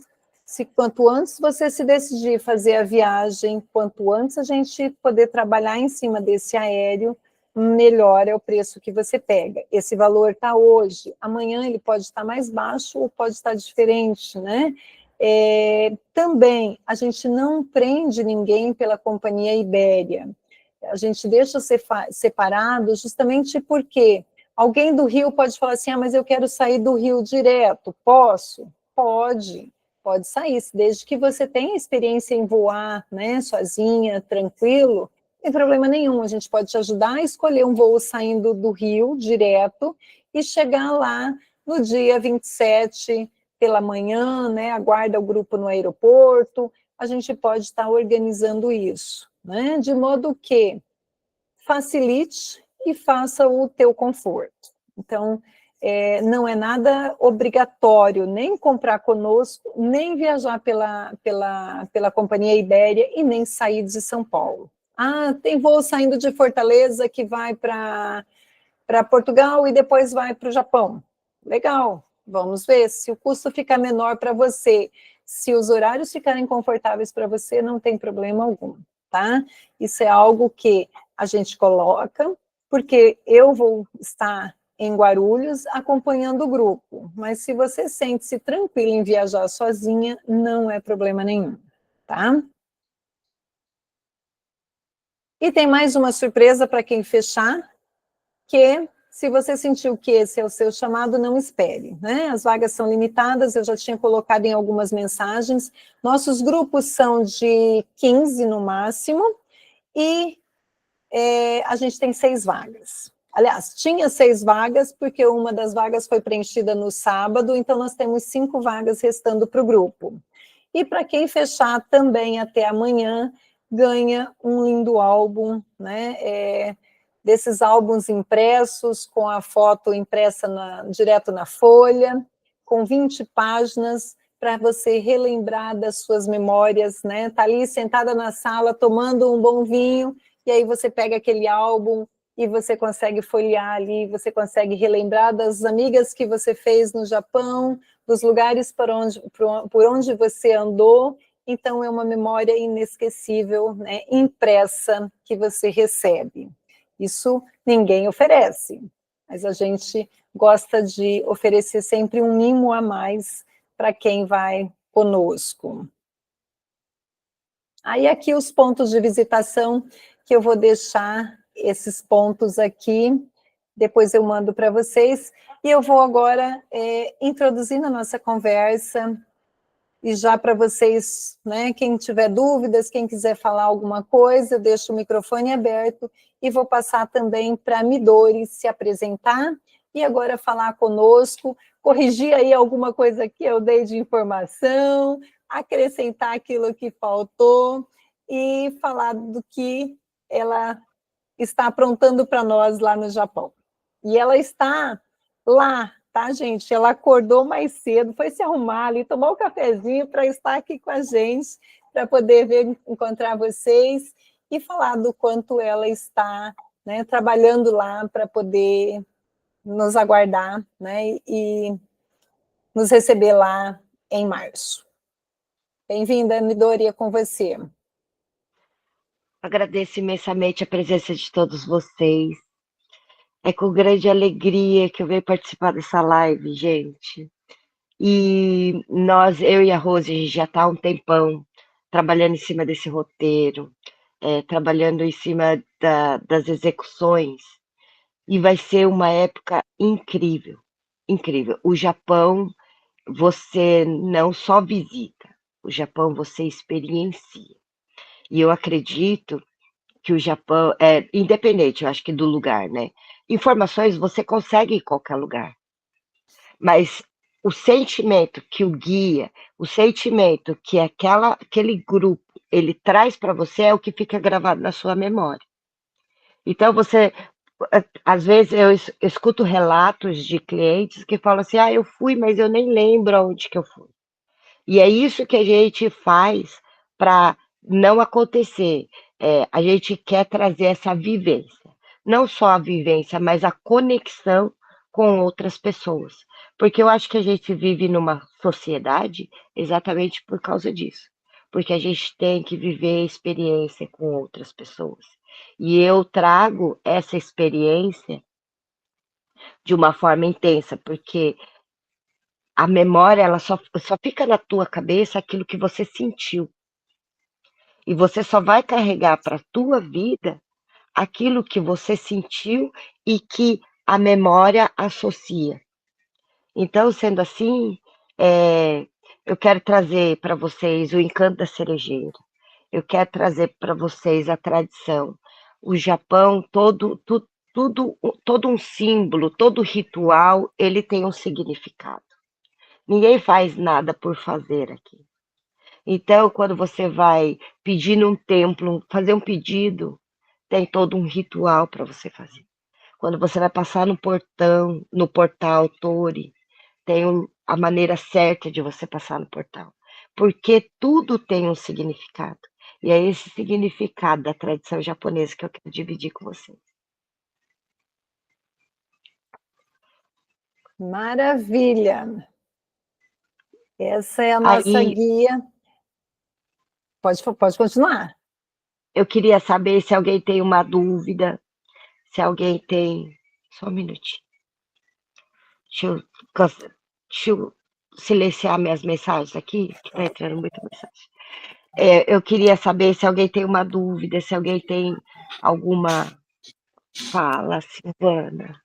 quanto antes você se decidir fazer a viagem, quanto antes a gente poder trabalhar em cima desse aéreo, melhor é o preço que você pega. Esse valor está hoje, amanhã ele pode estar mais baixo ou pode estar diferente, né? Também, a gente não prende ninguém pela companhia Ibéria. A gente deixa separado justamente porque alguém do Rio pode falar assim, mas eu quero sair do Rio direto, posso? Pode sair, desde que você tenha experiência em voar, né, sozinha, tranquilo, não tem problema nenhum, a gente pode te ajudar a escolher um voo saindo do Rio direto e chegar lá no dia 27 pela manhã, né, aguarda o grupo no aeroporto, a gente pode estar organizando isso, né, de modo que facilite e faça o teu conforto. Então, não é nada obrigatório nem comprar conosco, nem viajar pela companhia Ibéria e nem sair de São Paulo. Tem voo saindo de Fortaleza que vai para Portugal e depois vai para o Japão. Legal, vamos ver. Se o custo ficar menor para você, se os horários ficarem confortáveis para você, não tem problema algum, tá? Isso é algo que a gente coloca, porque eu vou estar em Guarulhos acompanhando o grupo, mas se você sente-se tranquila em viajar sozinha, não é problema nenhum, tá? E tem mais uma surpresa para quem fechar, que se você sentiu que esse é o seu chamado, não espere, né? As vagas são limitadas, eu já tinha colocado em algumas mensagens, nossos grupos são de 15 no máximo, e a gente tem 6 vagas. Aliás, tinha 6 vagas, porque uma das vagas foi preenchida no sábado, então nós temos 5 vagas restando para o grupo. E para quem fechar também até amanhã, ganha um lindo álbum, né? Desses álbuns impressos, com a foto impressa direto na folha, com 20 páginas, para você relembrar das suas memórias, né? Tá ali sentada na sala, tomando um bom vinho, e aí você pega aquele álbum e você consegue folhear ali, você consegue relembrar das amigas que você fez no Japão, dos lugares por onde você andou. Então, é uma memória inesquecível, né, impressa, que você recebe. Isso ninguém oferece, mas a gente gosta de oferecer sempre um mimo a mais para quem vai conosco. Aí aqui os pontos de visitação, que eu vou deixar esses pontos aqui, depois eu mando para vocês, e eu vou agora introduzindo a nossa conversa, e já para vocês, né, quem tiver dúvidas, quem quiser falar alguma coisa, eu deixo o microfone aberto, e vou passar também para a Midori se apresentar, e agora falar conosco, corrigir aí alguma coisa que eu dei de informação, acrescentar aquilo que faltou, e falar do que ela está aprontando para nós lá no Japão. E ela está lá, tá, gente? Ela acordou mais cedo, foi se arrumar ali, tomar um cafezinho para estar aqui com a gente, para poder encontrar vocês e falar do quanto ela está, né, trabalhando lá para poder nos aguardar, né, e nos receber lá em março. Bem-vinda, Midori, é com você. Agradeço imensamente a presença de todos vocês. É com grande alegria que eu venho participar dessa live, gente. E eu e a Rose, a gente já está há um tempão trabalhando em cima desse roteiro, trabalhando em cima das execuções, e vai ser uma época incrível, incrível. O Japão, você não só visita, o Japão você experiencia. E eu acredito que o Japão é independente, eu acho que do lugar, né? Informações você consegue em qualquer lugar, mas o sentimento que o guia, o sentimento que aquele grupo ele traz para você é o que fica gravado na sua memória. Então você, às vezes eu escuto relatos de clientes que falam assim, eu fui, mas eu nem lembro aonde que eu fui. E é isso que a gente faz para não acontecer. A gente quer trazer essa vivência. Não só a vivência, mas a conexão com outras pessoas. Porque eu acho que a gente vive numa sociedade exatamente por causa disso. Porque a gente tem que viver a experiência com outras pessoas. E eu trago essa experiência de uma forma intensa, porque a memória, ela só fica na tua cabeça aquilo que você sentiu. E você só vai carregar para a tua vida aquilo que você sentiu e que a memória associa. Então, sendo assim, eu quero trazer para vocês o encanto da cerejeira. Eu quero trazer para vocês a tradição. O Japão, todo um símbolo, todo ritual, ele tem um significado. Ninguém faz nada por fazer aqui. Então, quando você vai pedir num templo, fazer um pedido, tem todo um ritual para você fazer. Quando você vai passar no portão, no portal Tori, tem a maneira certa de você passar no portal. Porque tudo tem um significado. E é esse significado da tradição japonesa que eu quero dividir com vocês. Maravilha! Essa é a nossa Aí, guia. Pode continuar. eu queria saber se alguém tem uma dúvida, se alguém tem. Só um minutinho. Deixa eu silenciar minhas mensagens aqui, que está entrando muita mensagem. Eu queria saber se alguém tem uma dúvida, se alguém tem alguma fala, Silvana.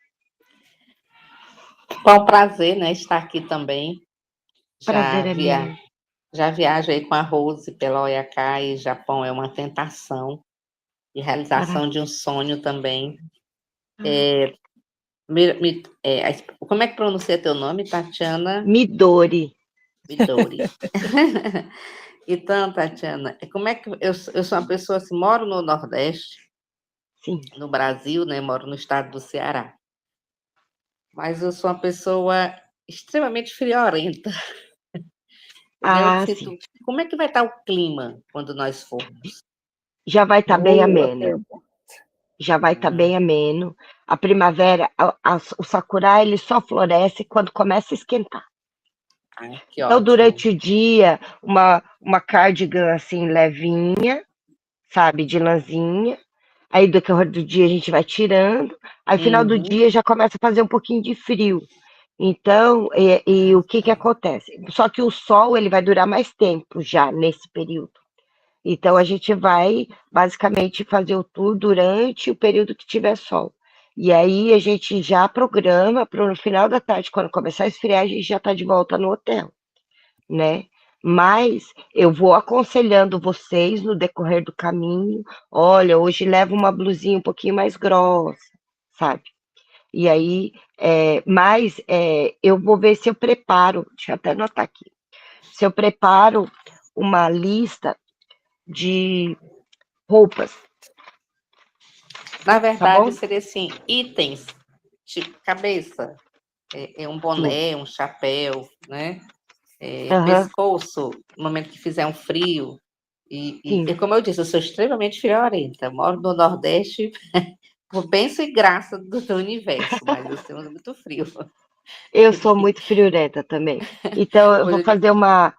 Foi um prazer, né, estar aqui também. Prazer é meu. Já viajei com a Rose pela Oyaka, Japão é uma tentação e realização de um sonho também. Como é que pronuncia teu nome, Tatiana? Midori. Midori. Então, Tatiana, como é que eu sou uma pessoa assim, moro no Nordeste, Sim. no Brasil, né? Moro no estado do Ceará. Mas eu sou uma pessoa extremamente friorenta. Sim. Como é que vai estar o clima quando nós formos? Já vai estar bem ameno. Já vai estar bem ameno. A primavera, o sakura, ele só floresce quando começa a esquentar. Então, durante o dia, uma cardigan assim, levinha, sabe, de lãzinha. Aí, do decorrer do dia, a gente vai tirando. Aí, no final do dia, já começa a fazer um pouquinho de frio. Então, e o que acontece? Só que o sol, ele vai durar mais tempo já nesse período. Então, a gente vai, basicamente, fazer o tour durante o período que tiver sol. E aí, a gente já programa para no final da tarde, quando começar a esfriar, a gente já está de volta no hotel, né? Mas eu vou aconselhando vocês no decorrer do caminho. Olha, hoje leva uma blusinha um pouquinho mais grossa, sabe? E aí, eu vou ver se eu preparo, deixa eu até anotar aqui, se eu preparo uma lista de roupas. Na verdade, seria assim, itens, tipo cabeça, um boné, um chapéu, né? Pescoço, no momento que fizer um frio. E como eu disse, eu sou extremamente friorenta, moro no Nordeste, por bênção e graça do universo, mas eu sou muito frio. Eu sou muito friorenta também. Então, eu vou fazer uma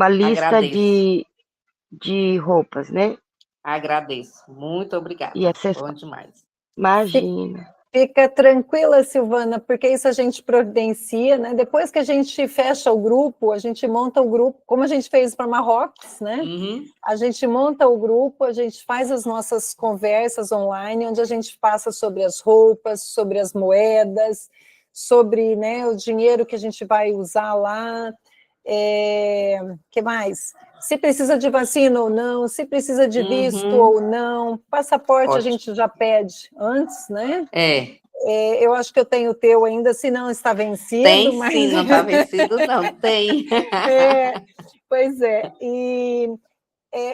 lista de roupas, né? Agradeço. Muito obrigada. Bom demais. Imagina. Fica tranquila, Silvana, porque isso a gente providencia, né? Depois que a gente fecha o grupo, a gente monta o grupo, como a gente fez para Marrocos, né? Uhum. A gente monta o grupo, a gente faz as nossas conversas online, onde a gente passa sobre as roupas, sobre as moedas, sobre, né, o dinheiro que a gente vai usar lá. Que mais? Se precisa de vacina ou não, se precisa de visto ou não, passaporte Ótimo. a gente já pede antes, né? É. Eu acho que eu tenho o teu ainda, se não está vencido. Tem mas... sim, não está vencido não, tem. Pois é, e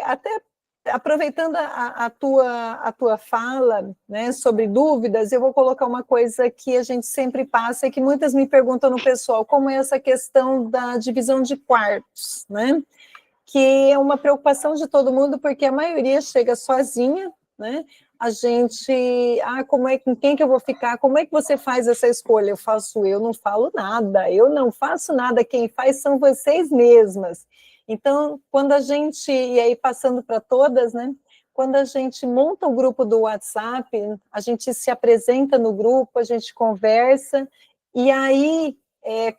até aproveitando a tua fala, né, sobre dúvidas, eu vou colocar uma coisa que a gente sempre passa e que muitas me perguntam no pessoal, como é essa questão da divisão de quartos, né? Que é uma preocupação de todo mundo, porque a maioria chega sozinha, né? A gente, com quem que eu vou ficar? Como é que você faz essa escolha? Eu não falo nada, eu não faço nada, quem faz são vocês mesmas. Então, quando a gente, e aí passando para todas, né? Quando a gente monta o grupo do WhatsApp, a gente se apresenta no grupo, a gente conversa, e aí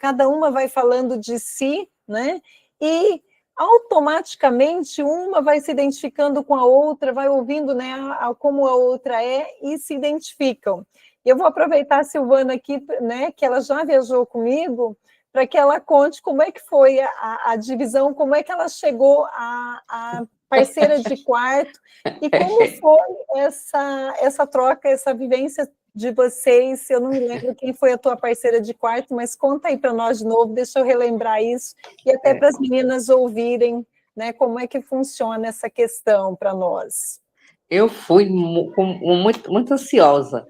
cada uma vai falando de si, né? E automaticamente uma vai se identificando com a outra, vai ouvindo, né, como a outra é e se identificam. E eu vou aproveitar a Silvana aqui, né, que ela já viajou comigo, para que ela conte como é que foi a divisão, como é que ela chegou a parceira de quarto e como foi essa troca, essa vivência de vocês. Eu não me lembro quem foi a tua parceira de quarto, mas conta aí para nós de novo, deixa eu relembrar isso, e até para as meninas ouvirem, né, como é que funciona essa questão para nós. Eu fui muito, muito ansiosa,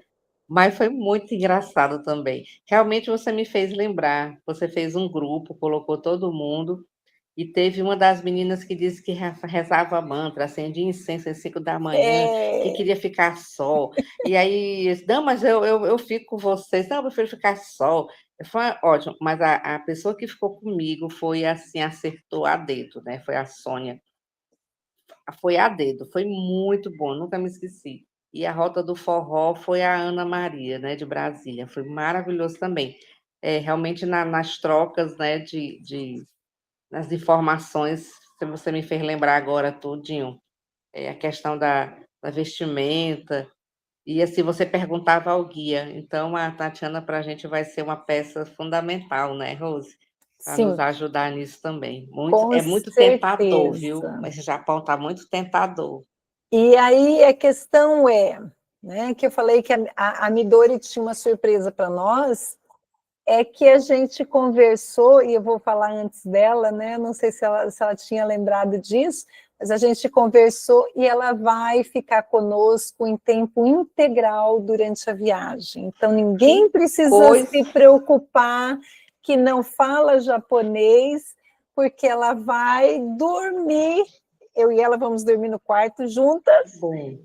mas foi muito engraçado também. Realmente você me fez lembrar, você fez um grupo, colocou todo mundo, e teve uma das meninas que disse que rezava mantra, acendia incenso às 5 da manhã, que queria ficar só. E aí, não, mas eu fico com vocês. Não, eu prefiro ficar só. Foi ótimo, mas a pessoa que ficou comigo foi assim, acertou a dedo, né? Foi a Sônia. Foi a dedo, foi muito bom, nunca me esqueci. E a Rota do Forró foi a Ana Maria, né, de Brasília, foi maravilhoso também. Realmente nas trocas, né, nas informações, que você me fez lembrar agora tudinho, a questão da vestimenta, e assim, você perguntava ao guia, então a Tatiana para a gente vai ser uma peça fundamental, né, Rose? Para nos Sim, ajudar nisso também. com É muito tentador, viu? certeza. Esse Japão está muito tentador. E aí a questão né, que eu falei que a Midori tinha uma surpresa para nós, é que a gente conversou, e eu vou falar antes dela, né? Não sei se ela tinha lembrado disso, mas a gente conversou e ela vai ficar conosco em tempo integral durante a viagem. Então, ninguém precisa se preocupar que não fala japonês, porque ela vai dormir, eu e ela vamos dormir no quarto juntas,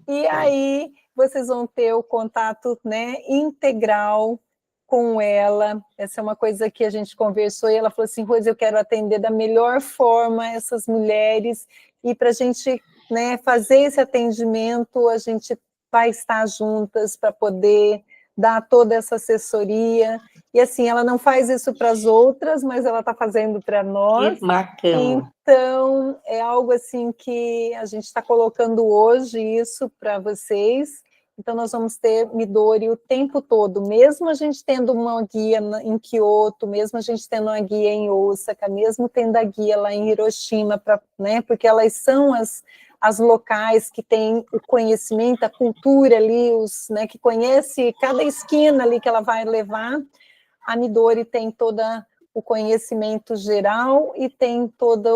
e aí vocês vão ter o contato, né, integral com ela. Essa é uma coisa que a gente conversou, e ela falou assim, Rose, eu quero atender da melhor forma essas mulheres, e para a gente, né, fazer esse atendimento, a gente vai estar juntas para poder dar toda essa assessoria, e assim, ela não faz isso para as outras, mas ela está fazendo para nós. Que bacana. Então, é algo assim que a gente está colocando hoje isso para vocês. Então, nós vamos ter Midori o tempo todo, mesmo a gente tendo uma guia em Kyoto, mesmo a gente tendo uma guia em Osaka, mesmo tendo a guia lá em Hiroshima, né, porque elas são as locais que têm o conhecimento, a cultura ali, né, que conhece cada esquina ali que ela vai levar. A Midori tem toda o conhecimento geral e tem toda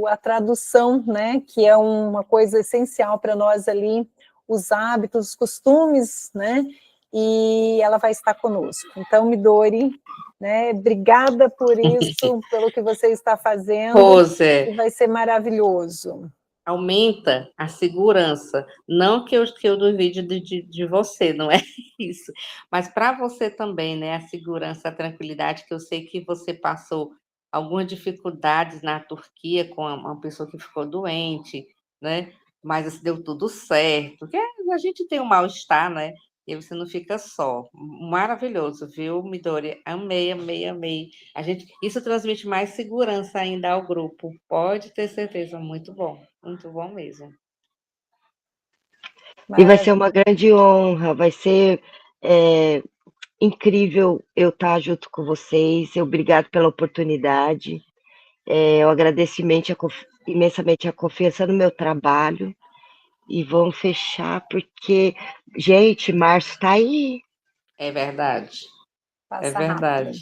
a tradução, né, que é uma coisa essencial para nós ali, os hábitos, os costumes, né, e ela vai estar conosco. Então, Midori, né, obrigada por isso, pelo que você está fazendo, Rose, e vai ser maravilhoso. Aumenta a segurança, não que eu duvide de você, não é isso, mas para você também, né, a segurança, a tranquilidade, que eu sei que você passou algumas dificuldades na Turquia com uma pessoa que ficou doente, né, mas assim, deu tudo certo, porque a gente tem um mal-estar, né, e você não fica só. Maravilhoso, viu, Midori? Amei, amei, amei. Isso transmite mais segurança ainda ao grupo. Pode ter certeza, muito bom mesmo. E vai ser uma grande honra, vai ser incrível eu estar junto com vocês. Obrigado pela oportunidade. Eu agradeço imensamente a confiança no meu trabalho. E vamos fechar, porque, gente, março está aí. É verdade. Passa é verdade. rápido.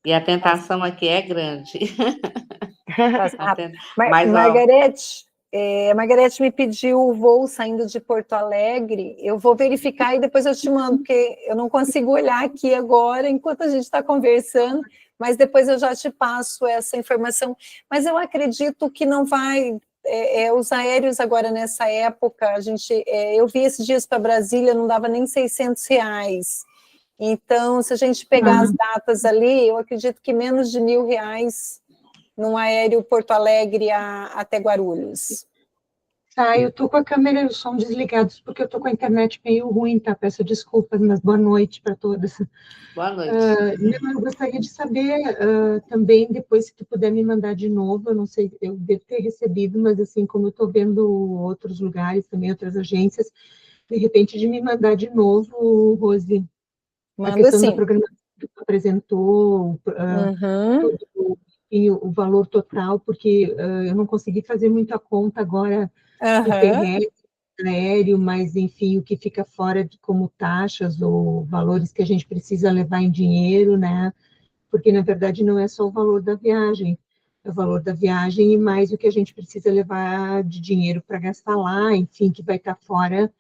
E a tentação aqui é grande. Passa rápido. Mas, Margarete me pediu o voo saindo de Porto Alegre. Eu vou verificar e depois eu te mando, porque eu não consigo olhar aqui agora enquanto a gente está conversando, mas depois eu já te passo essa informação. Mas eu acredito que não vai. Os aéreos agora nessa época, eu vi esses dias para Brasília, não dava nem R$600. Então, se a gente pegar as datas ali, eu acredito que menos de R$1.000 num aéreo Porto Alegre até Guarulhos. Eu tô com a câmera e o som desligados, porque eu tô com a internet meio ruim, tá? Peço desculpas, mas boa noite para todas. Boa noite. Eu gostaria de saber também, depois, se tu puder me mandar de novo, eu não sei, eu devo ter recebido, mas assim, como eu tô vendo outros lugares também, outras agências, de repente, de me mandar de novo, Rose, a questão da programação que tu apresentou, e o valor total, porque eu não consegui fazer muita conta agora do terrestre, aéreo, mas, enfim, o que fica fora como taxas ou valores que a gente precisa levar em dinheiro, né? Porque, na verdade, não é só o valor da viagem, é o valor da viagem e mais o que a gente precisa levar de dinheiro para gastar lá, enfim, que vai estar fora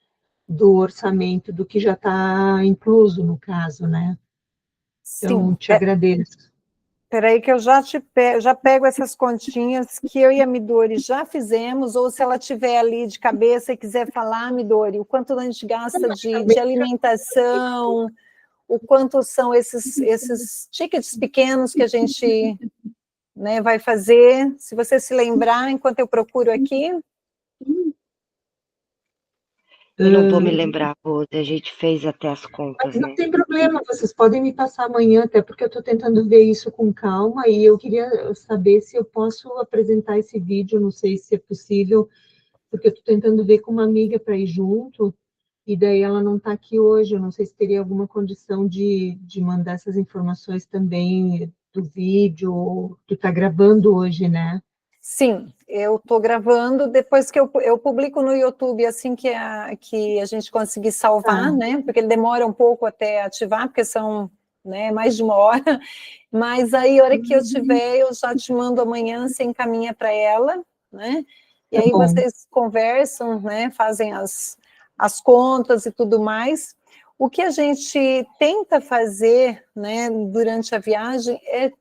do orçamento do que já está incluso, no caso, né? Então, te agradeço. Espera aí que eu já pego essas continhas que eu e a Midori já fizemos, ou se ela tiver ali de cabeça e quiser falar, Midori, o quanto a gente gasta de alimentação, o quanto são esses tickets pequenos que a gente, né, vai fazer. Se você se lembrar, enquanto eu procuro aqui. Eu não vou me lembrar, Rose, a gente fez até as contas, mas não tem problema, vocês podem me passar amanhã, até porque eu estou tentando ver isso com calma, e eu queria saber se eu posso apresentar esse vídeo, não sei se é possível, porque eu estou tentando ver com uma amiga para ir junto, e daí ela não está aqui hoje, eu não sei se teria alguma condição de mandar essas informações também do vídeo, tu está gravando hoje, né? Sim, eu estou gravando, depois que eu publico no YouTube, assim que a gente conseguir salvar, né, porque ele demora um pouco até ativar, porque são, né, mais de 1 hora, mas aí, a hora que eu tiver, eu já te mando amanhã, você encaminha para ela, né, e aí vocês conversam, né, fazem as contas e tudo mais. O que a gente tenta fazer, né, durante a viagem é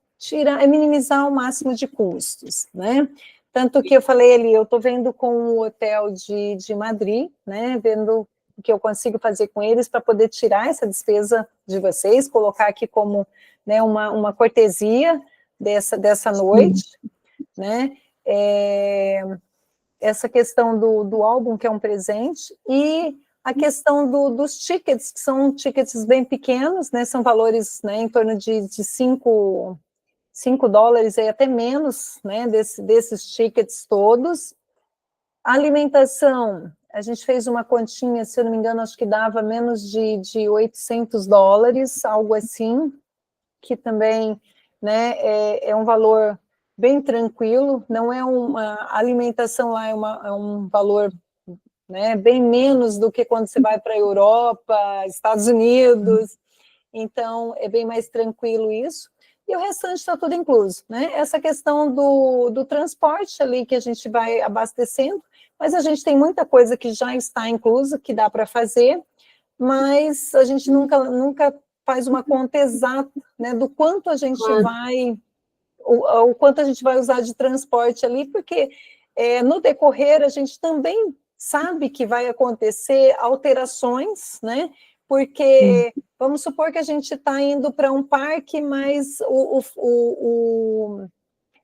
minimizar ao máximo de custos, né? Tanto que eu falei ali, eu estou vendo com o hotel de Madrid, né? Vendo o que eu consigo fazer com eles para poder tirar essa despesa de vocês, colocar aqui como, né, uma cortesia dessa noite, né? Essa questão do álbum, que é um presente, e a questão dos tickets, que são tickets bem pequenos, né? São valores, né, em torno de $5 e até menos, né, desses tickets todos. A alimentação, a gente fez uma continha, se eu não me engano, acho que dava menos de $800, algo assim, que também, né, é um valor bem tranquilo, não é a alimentação lá é um valor, né, bem menos do que quando você vai para a Europa, Estados Unidos, então é bem mais tranquilo isso. E o restante está tudo incluso, né? Essa questão do transporte ali que a gente vai abastecendo, mas a gente tem muita coisa que já está inclusa, que dá para fazer, mas a gente nunca faz uma conta exata, né, do quanto a gente vai, o quanto a gente vai usar de transporte ali, porque no decorrer a gente também sabe que vai acontecer alterações, né? Porque vamos supor que a gente está indo para um parque, mas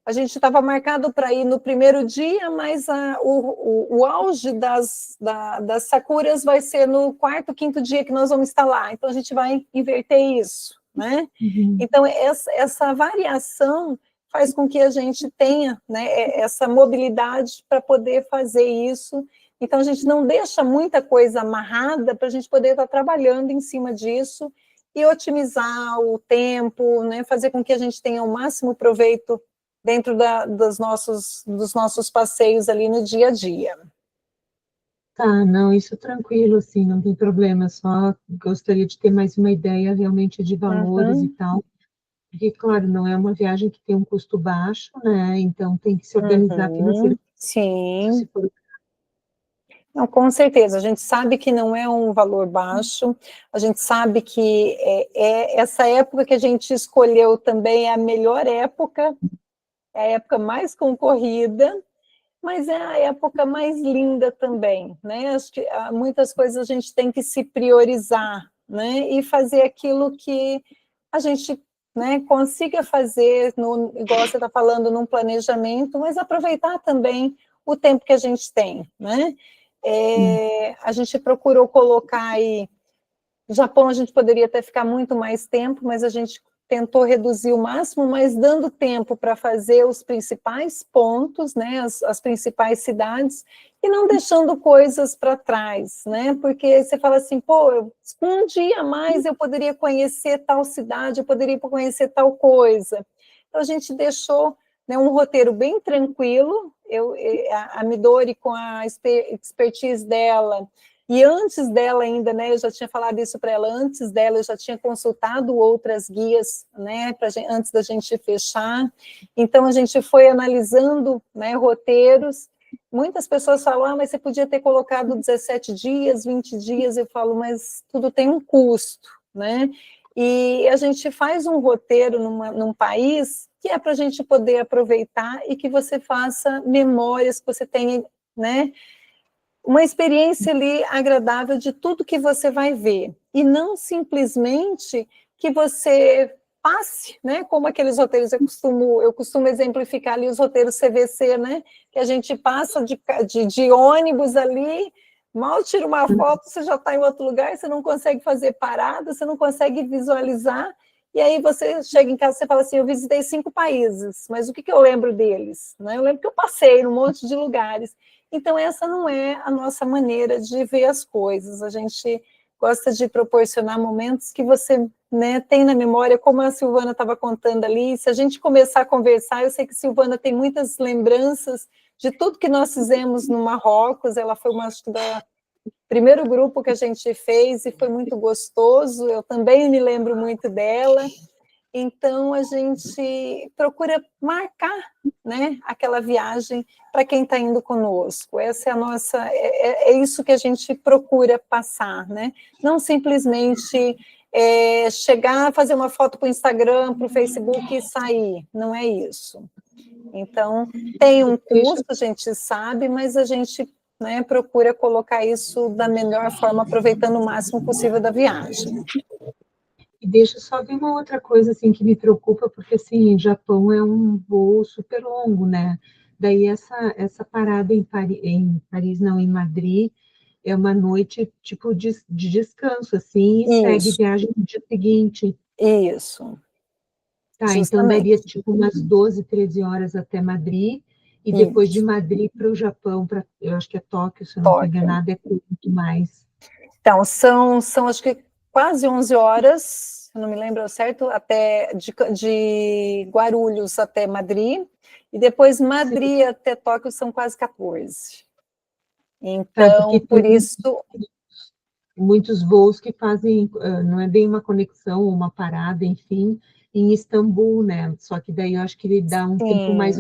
a gente estava marcado para ir no primeiro dia, mas o auge das sakuras vai ser no quarto, quinto dia que nós vamos estar lá. Então, a gente vai inverter isso, né? Então, essa variação faz com que a gente tenha, né, essa mobilidade para poder fazer isso. Então, a gente não deixa muita coisa amarrada para a gente poder estar trabalhando em cima disso e otimizar o tempo, né, fazer com que a gente tenha o máximo proveito dentro dos nossos passeios ali no dia a dia. Tá, não, isso tranquilo, assim, não tem problema, só gostaria de ter mais uma ideia realmente de valores e tal, porque, claro, não é uma viagem que tem um custo baixo, né, então tem que se organizar financeiramente. Sim. Se for... Não, com certeza, a gente sabe que não é um valor baixo, a gente sabe que essa época que a gente escolheu também é a melhor época, é a época mais concorrida, mas é a época mais linda também, né? Acho que muitas coisas a gente tem que se priorizar, né? E fazer aquilo que a gente, né, consiga fazer, igual você está falando, num planejamento, mas aproveitar também o tempo que a gente tem, né? A gente procurou colocar aí, no Japão a gente poderia até ficar muito mais tempo, mas a gente tentou reduzir o máximo, mas dando tempo para fazer os principais pontos, né, as principais cidades, e não deixando coisas para trás, né, porque você fala assim, pô, um dia a mais eu poderia conhecer tal cidade, eu poderia conhecer tal coisa. Então a gente deixou, né, um roteiro bem tranquilo, a Midori com a expertise dela, e antes dela ainda, né, eu já tinha falado isso para ela, antes dela eu já tinha consultado outras guias, né, antes da gente fechar, então a gente foi analisando, né, roteiros, muitas pessoas falam, mas você podia ter colocado 17 dias, 20 dias, eu falo, mas tudo tem um custo, né, e a gente faz um roteiro num país que é para a gente poder aproveitar e que você faça memórias, que você tenha, né, uma experiência ali agradável de tudo que você vai ver, e não simplesmente que você passe, né, como aqueles roteiros, eu costumo exemplificar ali os roteiros CVC, né, que a gente passa de ônibus ali, mal tira uma foto, você já está em outro lugar, você não consegue fazer parada, você não consegue visualizar, e aí você chega em casa e fala assim, eu visitei 5 países, mas o que eu lembro deles? Né? Eu lembro que eu passei num monte de lugares. Então, essa não é a nossa maneira de ver as coisas. A gente gosta de proporcionar momentos que você, né, tem na memória, como a Silvana estava contando ali. Se a gente começar a conversar, eu sei que a Silvana tem muitas lembranças de tudo que nós fizemos no Marrocos. Ela foi acho que da primeiro grupo que a gente fez e foi muito gostoso. Eu também me lembro muito dela. Então, a gente procura marcar, né, aquela viagem para quem está indo conosco. Essa é a nossa, é isso que a gente procura passar, né? Não simplesmente chegar, fazer uma foto para o Instagram, para o Facebook e sair. Não é isso. Então, tem um custo, a gente sabe, mas a gente, né, procura colocar isso da melhor forma, aproveitando o máximo possível da viagem. E deixa eu só ver uma outra coisa, assim, que me preocupa, porque, assim, Japão é um voo super longo, né? Daí essa parada em Paris, não, em Madrid, é uma noite, tipo, de descanso, assim, e segue viagem no dia seguinte. Isso. Tá, então daria, tipo, umas 12, 13 horas até Madrid, e depois de Madrid para o Japão, eu acho que é Tóquio, se eu não estou enganada, é muito mais. Então, são acho que quase 11 horas, não me lembro certo, até de Guarulhos até Madrid, e depois Madrid Sim. até Tóquio são quase 14. Então, por isso... Muitos voos que fazem, não é bem uma conexão, uma parada, enfim, em Istambul, né? Só que daí eu acho que ele dá um tempo mais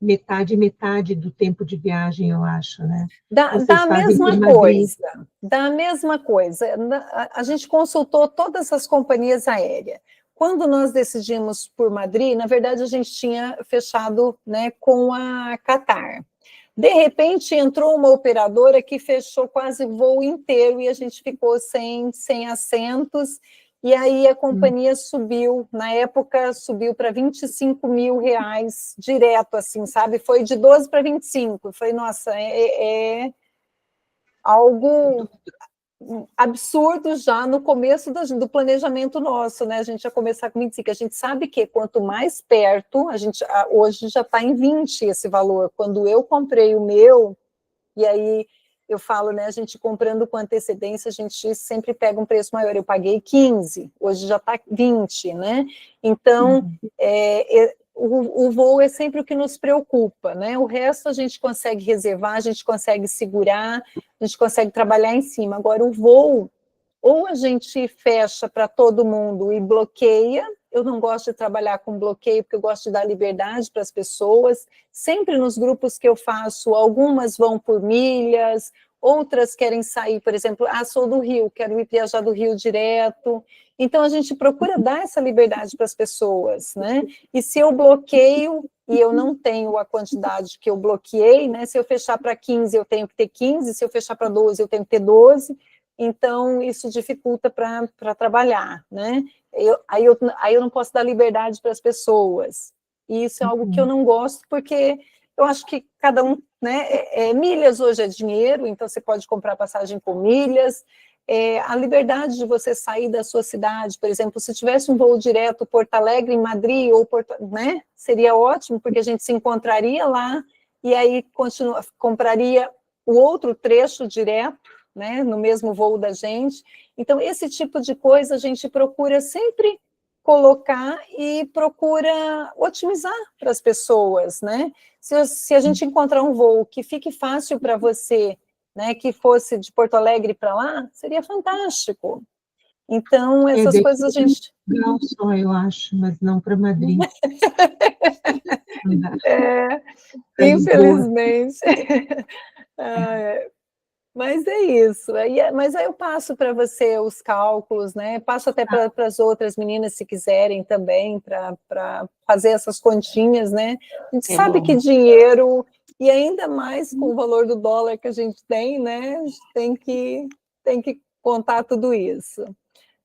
metade do tempo de viagem, eu acho, né? Da mesma coisa. A gente consultou todas as companhias aéreas. Quando nós decidimos por Madrid, na verdade, a gente tinha fechado, né, com a Qatar. De repente, entrou uma operadora que fechou quase o voo inteiro e a gente ficou sem assentos. e aí a companhia subiu, na época subiu para R$25 mil direto, assim, sabe? Foi de 12 para 25. Foi, nossa, é algo absurdo já no começo do planejamento nosso, né? A gente ia começar com 25. A gente sabe que quanto mais perto, hoje já está em 20 esse valor. Quando eu comprei o meu, e aí eu falo, né, a gente comprando com antecedência, a gente sempre pega um preço maior. Eu paguei 15, hoje já está 20, né? Então, o voo é sempre o que nos preocupa, né? O resto a gente consegue reservar, a gente consegue segurar, a gente consegue trabalhar em cima. Agora, o voo, ou a gente fecha para todo mundo e bloqueia. Eu não gosto de trabalhar com bloqueio, porque eu gosto de dar liberdade para as pessoas. Sempre nos grupos que eu faço, algumas vão por milhas, outras querem sair, por exemplo, sou do Rio, quero ir viajar do Rio direto. Então, a gente procura dar essa liberdade para as pessoas, né? E se eu bloqueio e eu não tenho a quantidade que eu bloqueei, né? Se eu fechar para 15, eu tenho que ter 15, se eu fechar para 12, eu tenho que ter 12. Então, isso dificulta para trabalhar, né? Aí eu não posso dar liberdade para as pessoas. E isso é algo que eu não gosto, porque eu acho que cada um, né? Milhas hoje é dinheiro, então você pode comprar passagem com milhas. A liberdade de você sair da sua cidade, por exemplo, se tivesse um voo direto Porto Alegre em Madrid, né? Seria ótimo, porque a gente se encontraria lá e aí compraria o outro trecho direto, né, no mesmo voo da gente. Então, esse tipo de coisa a gente procura sempre colocar e procura otimizar para as pessoas, né? Se a gente encontrar um voo que fique fácil para você, né, que fosse de Porto Alegre para lá, seria fantástico. Então, essas coisas a gente... Não só, eu acho, mas não para Madrid. Infelizmente. Mas é isso, mas aí eu passo para você os cálculos, né? Passo até para as outras meninas, se quiserem também, para fazer essas continhas, né? A gente sabe que dinheiro, e ainda mais com o valor do dólar que a gente tem, né? A gente tem que contar tudo isso.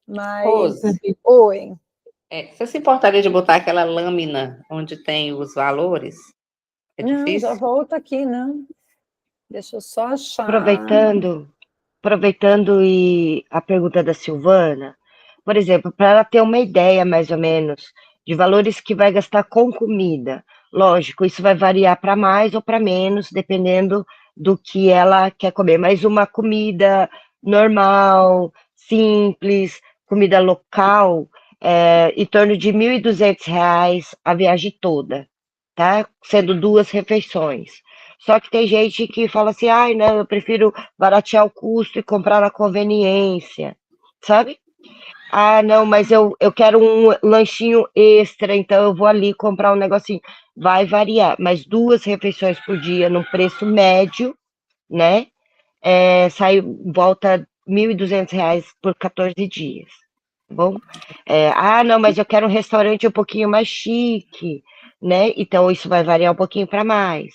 Mas, Rose, oi. Você se importaria de botar aquela lâmina onde tem os valores? É difícil? Já volto aqui, não. Deixa eu só achar. Aproveitando a pergunta da Silvana, por exemplo, para ela ter uma ideia mais ou menos de valores que vai gastar com comida. Lógico, isso vai variar para mais ou para menos, dependendo do que ela quer comer. Mas uma comida normal, simples, comida local, em torno de R$ 1.200 a viagem toda, tá? Sendo 2 refeições. Só que tem gente que fala assim, não, eu prefiro baratear o custo e comprar na conveniência, sabe? Não, mas eu quero um lanchinho extra, então eu vou ali comprar um negocinho. Vai variar, mas 2 refeições por dia no preço médio, né? Volta R$ 1.200 por 14 dias, tá bom? Não, mas eu quero um restaurante um pouquinho mais chique, né? Então isso vai variar um pouquinho para mais.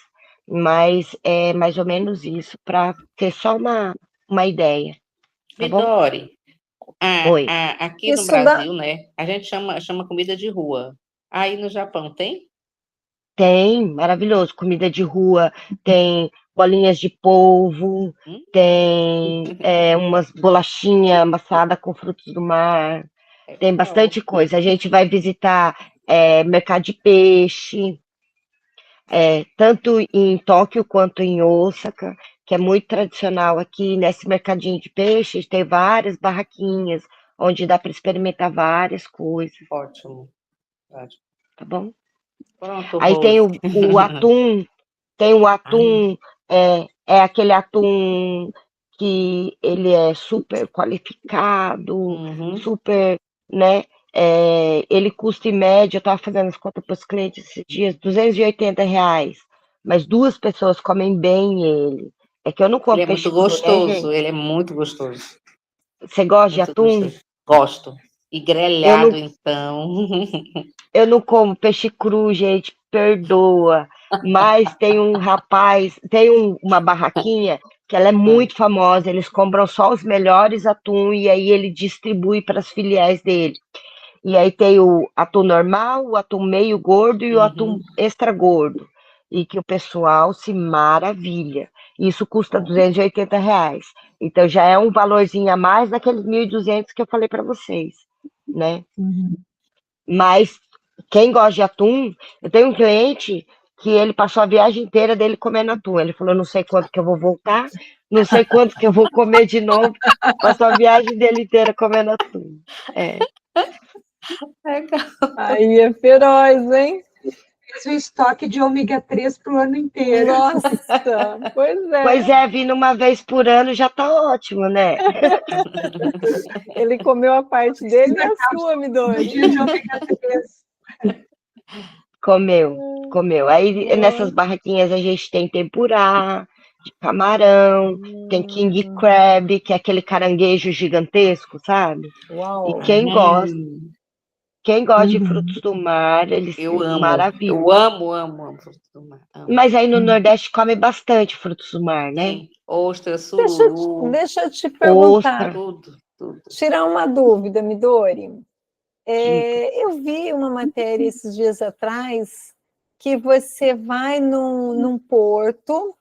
Mas é mais ou menos isso, para ter só uma ideia. Tá bom? Vitória, Oi. aqui no Brasil, né? A gente chama comida de rua. Aí no Japão tem? Tem, maravilhoso. Comida de rua, tem bolinhas de polvo, tem umas bolachinhas amassadas com frutos do mar. Tem bastante coisa. A gente vai visitar mercado de peixe, tanto em Tóquio quanto em Osaka, que é muito tradicional aqui. Nesse mercadinho de peixes tem várias barraquinhas onde dá para experimentar várias coisas. Ótimo. Tá bom? Pronto, aí tem o atum, é aquele atum que ele é super qualificado, super, né? Ele custa em média, eu estava fazendo as contas para os clientes esses dias, R$ 280, mas 2 pessoas comem bem ele. É que eu não como ele é peixe muito gostoso, cru, né, gente? ele é muito gostoso. Você gosta de atum? Gostoso. Gosto. E grelhado, então. Eu não como peixe cru, gente, perdoa. Mas tem um rapaz, tem uma barraquinha que ela é muito famosa, eles compram só os melhores atum e aí ele distribui para as filiais dele. E aí tem o atum normal, o atum meio gordo e o atum extra gordo. E que o pessoal se maravilha. Isso custa R$ 280. Então já é um valorzinho a mais daqueles 1.200 que eu falei para vocês, né? Mas quem gosta de atum, eu tenho um cliente que ele passou a viagem inteira dele comendo atum. Ele falou, não sei quanto que eu vou voltar, não sei quanto que eu vou comer de novo. Passou a viagem dele inteira comendo atum. É. Legal. Aí é feroz, hein? Fez o estoque de ômega 3 para o ano inteiro. Nossa, pois é. Pois é, vindo uma vez por ano já tá ótimo, né? Ele comeu a parte dele e a sua, Midori. Dia de ômega 3. Comeu. Aí nessas barraquinhas a gente tem tempurá, de camarão, tem king crab, que é aquele caranguejo gigantesco, sabe? Uau. E quem gosta de frutos do mar, eles Eu amo. maravilha. Eu amo frutos do mar. Amo. Mas aí no Nordeste come bastante frutos do mar, né? Sim. Ostra, sururu. Deixa eu te perguntar. Tudo. Tirar uma dúvida, Midori. Eu vi uma matéria esses dias atrás que você vai num porto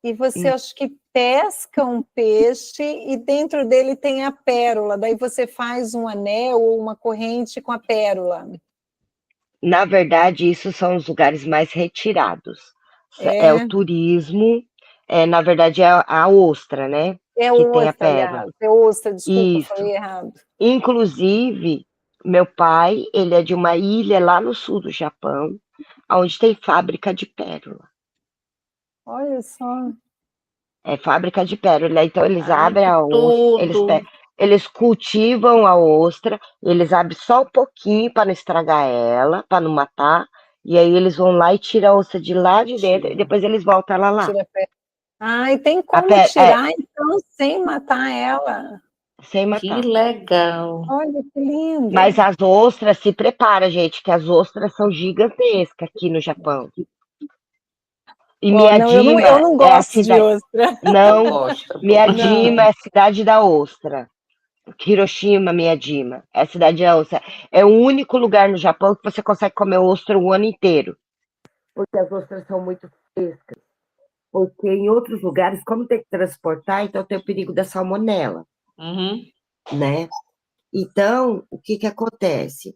e você acho que pesca um peixe e dentro dele tem a pérola. Daí você faz um anel ou uma corrente com a pérola. Na verdade, isso são os lugares mais retirados. É o turismo, na verdade é a ostra, né? É que tem a ostra, pérola. aliás. É ostra, desculpa, Isso. falei errado. Inclusive, meu pai, ele é de uma ilha lá no sul do Japão, onde tem fábrica de pérola. Olha só. É fábrica de pérola. Então, eles abrem a tudo. ostra, eles cultivam a ostra, eles abrem só um pouquinho para não estragar ela, para não matar, e aí eles vão lá e tiram a ostra de lá de dentro, e depois eles voltam ela lá. Tira a pérola. E tem como tirar, então, sem matar ela. Sem matar. Que legal. Olha que lindo. Mas as ostras, se prepara, gente, que as ostras são gigantescas aqui no Japão. E Miyajima eu não gosto é a cidade... de ostra. Não, Miyajima é a cidade da ostra. Hiroshima, Miyajima, é a cidade da ostra. É o único lugar no Japão que você consegue comer ostra o ano inteiro. Porque as ostras são muito frescas. Porque em outros lugares, como tem que transportar, então tem o perigo da salmonela. Né? Então, o que acontece?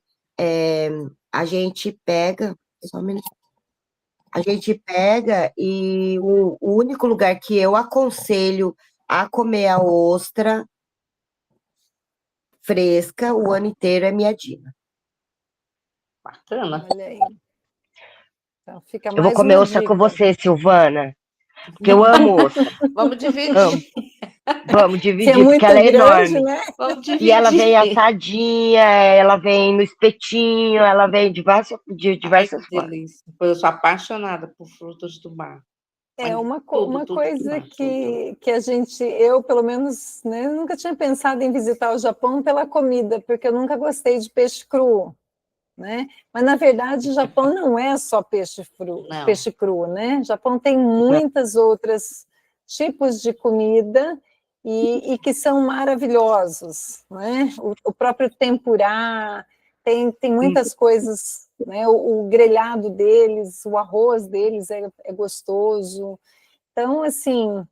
A gente pega... Só um minuto. A gente pega e o único lugar que eu aconselho a comer a ostra fresca o ano inteiro é Miyajima. Bacana. Olha aí. Então, fica mais eu vou comer ostra dica. com você, Silvana, porque eu amo ostra. Vamos dividir. Vamos dividir, que é porque ela é grande, enorme. Né? Vamos dividir. E ela vem assadinha, ela vem no espetinho, ela vem de diversas formas. Delícia. Eu sou apaixonada por frutos do mar. Uma coisa que a gente, eu pelo menos, né, nunca tinha pensado em visitar o Japão pela comida, porque eu nunca gostei de peixe cru, né? Mas na verdade o Japão não é só peixe cru, né? O Japão tem muitas outras tipos de comida e que são maravilhosos, né? O próprio tempurá, tem muitas coisas, né? O grelhado deles, o arroz deles é gostoso. Então, assim,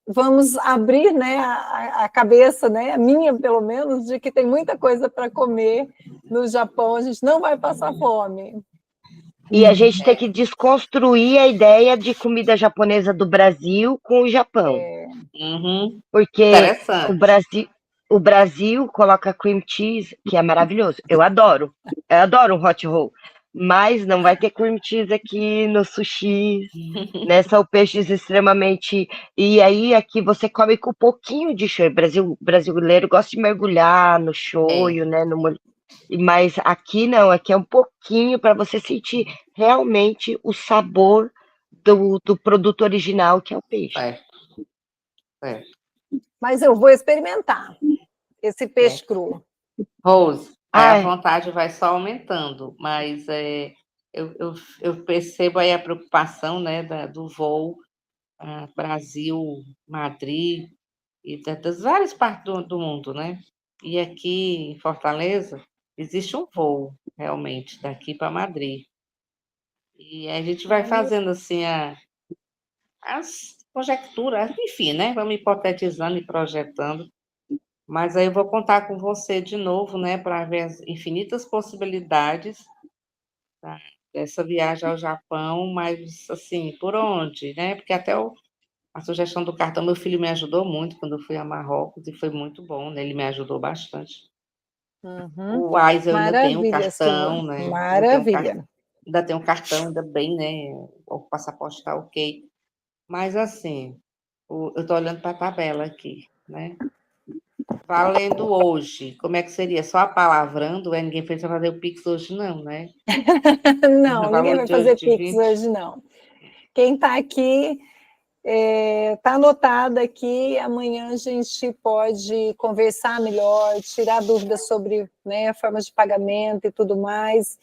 vamos abrir, né, a cabeça, né, a minha, pelo menos, de que tem muita coisa para comer no Japão, a gente não vai passar fome. E a gente tem que desconstruir a ideia de comida japonesa do Brasil com o Japão. Porque o Brasil coloca cream cheese, que é maravilhoso. Eu adoro um hot roll. Mas não vai ter cream cheese aqui no sushi, né? São peixes extremamente... E aí aqui você come com um pouquinho de shoyu. O brasileiro gosta de mergulhar no shoyu, né? Mas aqui não, aqui é um pouquinho para você sentir realmente o sabor do produto original, que é o peixe. Mas eu vou experimentar esse peixe cru. Rose, a vontade vai só aumentando, mas eu percebo aí a preocupação, né, do voo, Brasil, Madrid, e das várias partes do mundo, né? E aqui em Fortaleza existe um voo, realmente, daqui para Madrid. E a gente vai fazendo assim as conjecturas, enfim, né? Vamos hipotetizando e projetando. Mas aí eu vou contar com você de novo, né? Para ver as infinitas possibilidades, tá, dessa viagem ao Japão, mas assim, por onde, né? Porque até a sugestão do cartão, meu filho me ajudou muito quando eu fui a Marrocos, e foi muito bom, né? Ele me ajudou bastante. Uhum. O AIS eu ainda tenho o Maravilha, cartão, Silvana. né? Maravilha. Ainda tenho um cartão, ainda bem, né? O passaporte está ok. Mas assim, eu estou olhando para a tabela aqui, né? Valendo hoje, como é que seria? Só apalavrando? Ninguém precisa fazer o Pix hoje, não, né? Não, ninguém Valor vai de hoje fazer de Pix 20. hoje, não. Quem está aqui, está anotado aqui, amanhã a gente pode conversar melhor, tirar dúvidas sobre, né, formas de pagamento e tudo mais.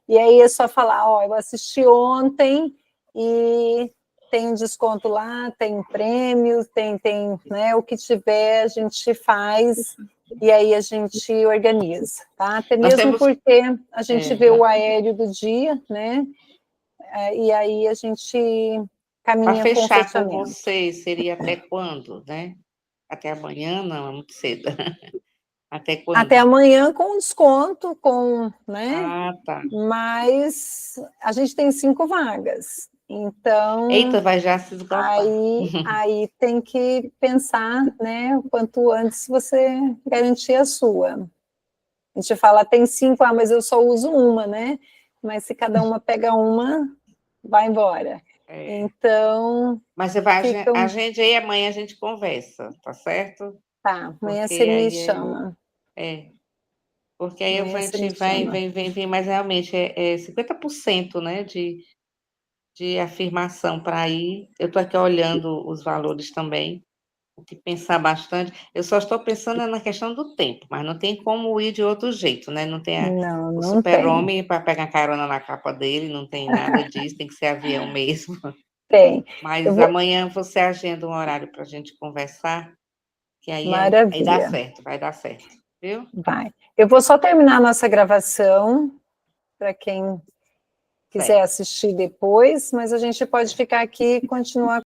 E aí é só falar, ó, eu assisti ontem e tem um desconto lá, tem prêmio, tem, né, o que tiver a gente faz e aí a gente organiza, tá? Até mesmo porque a gente vê o aéreo do dia, né? E aí a gente caminha com o fechamento. Para fechar com você, seria até quando, né? Até amanhã, não, é muito cedo. Até quando? Até amanhã com desconto, né? Ah, tá. Mas a gente tem 5 vagas. Então, eita, vai já se esgotar. Aí tem que pensar, né? O quanto antes você garantir a sua. A gente fala, tem 5, mas eu só uso uma, né? Mas se cada uma pega uma, vai embora. Então. Mas você vai agende aí, amanhã a gente conversa, tá certo? Tá, amanhã você me chama. Porque aí a gente vem, mas realmente é 50%, né, de afirmação para ir. Eu estou aqui olhando os valores também, tem que pensar bastante. Eu só estou pensando na questão do tempo, mas não tem como ir de outro jeito, né? Não tem o super-homem para pegar carona na capa dele, não tem nada disso, tem que ser avião mesmo. Tem. Mas amanhã você agenda um horário para a gente conversar, que aí dá certo, vai dar certo, viu? Vai. Eu vou só terminar a nossa gravação, para quem quiser assistir depois, mas a gente pode ficar aqui e continuar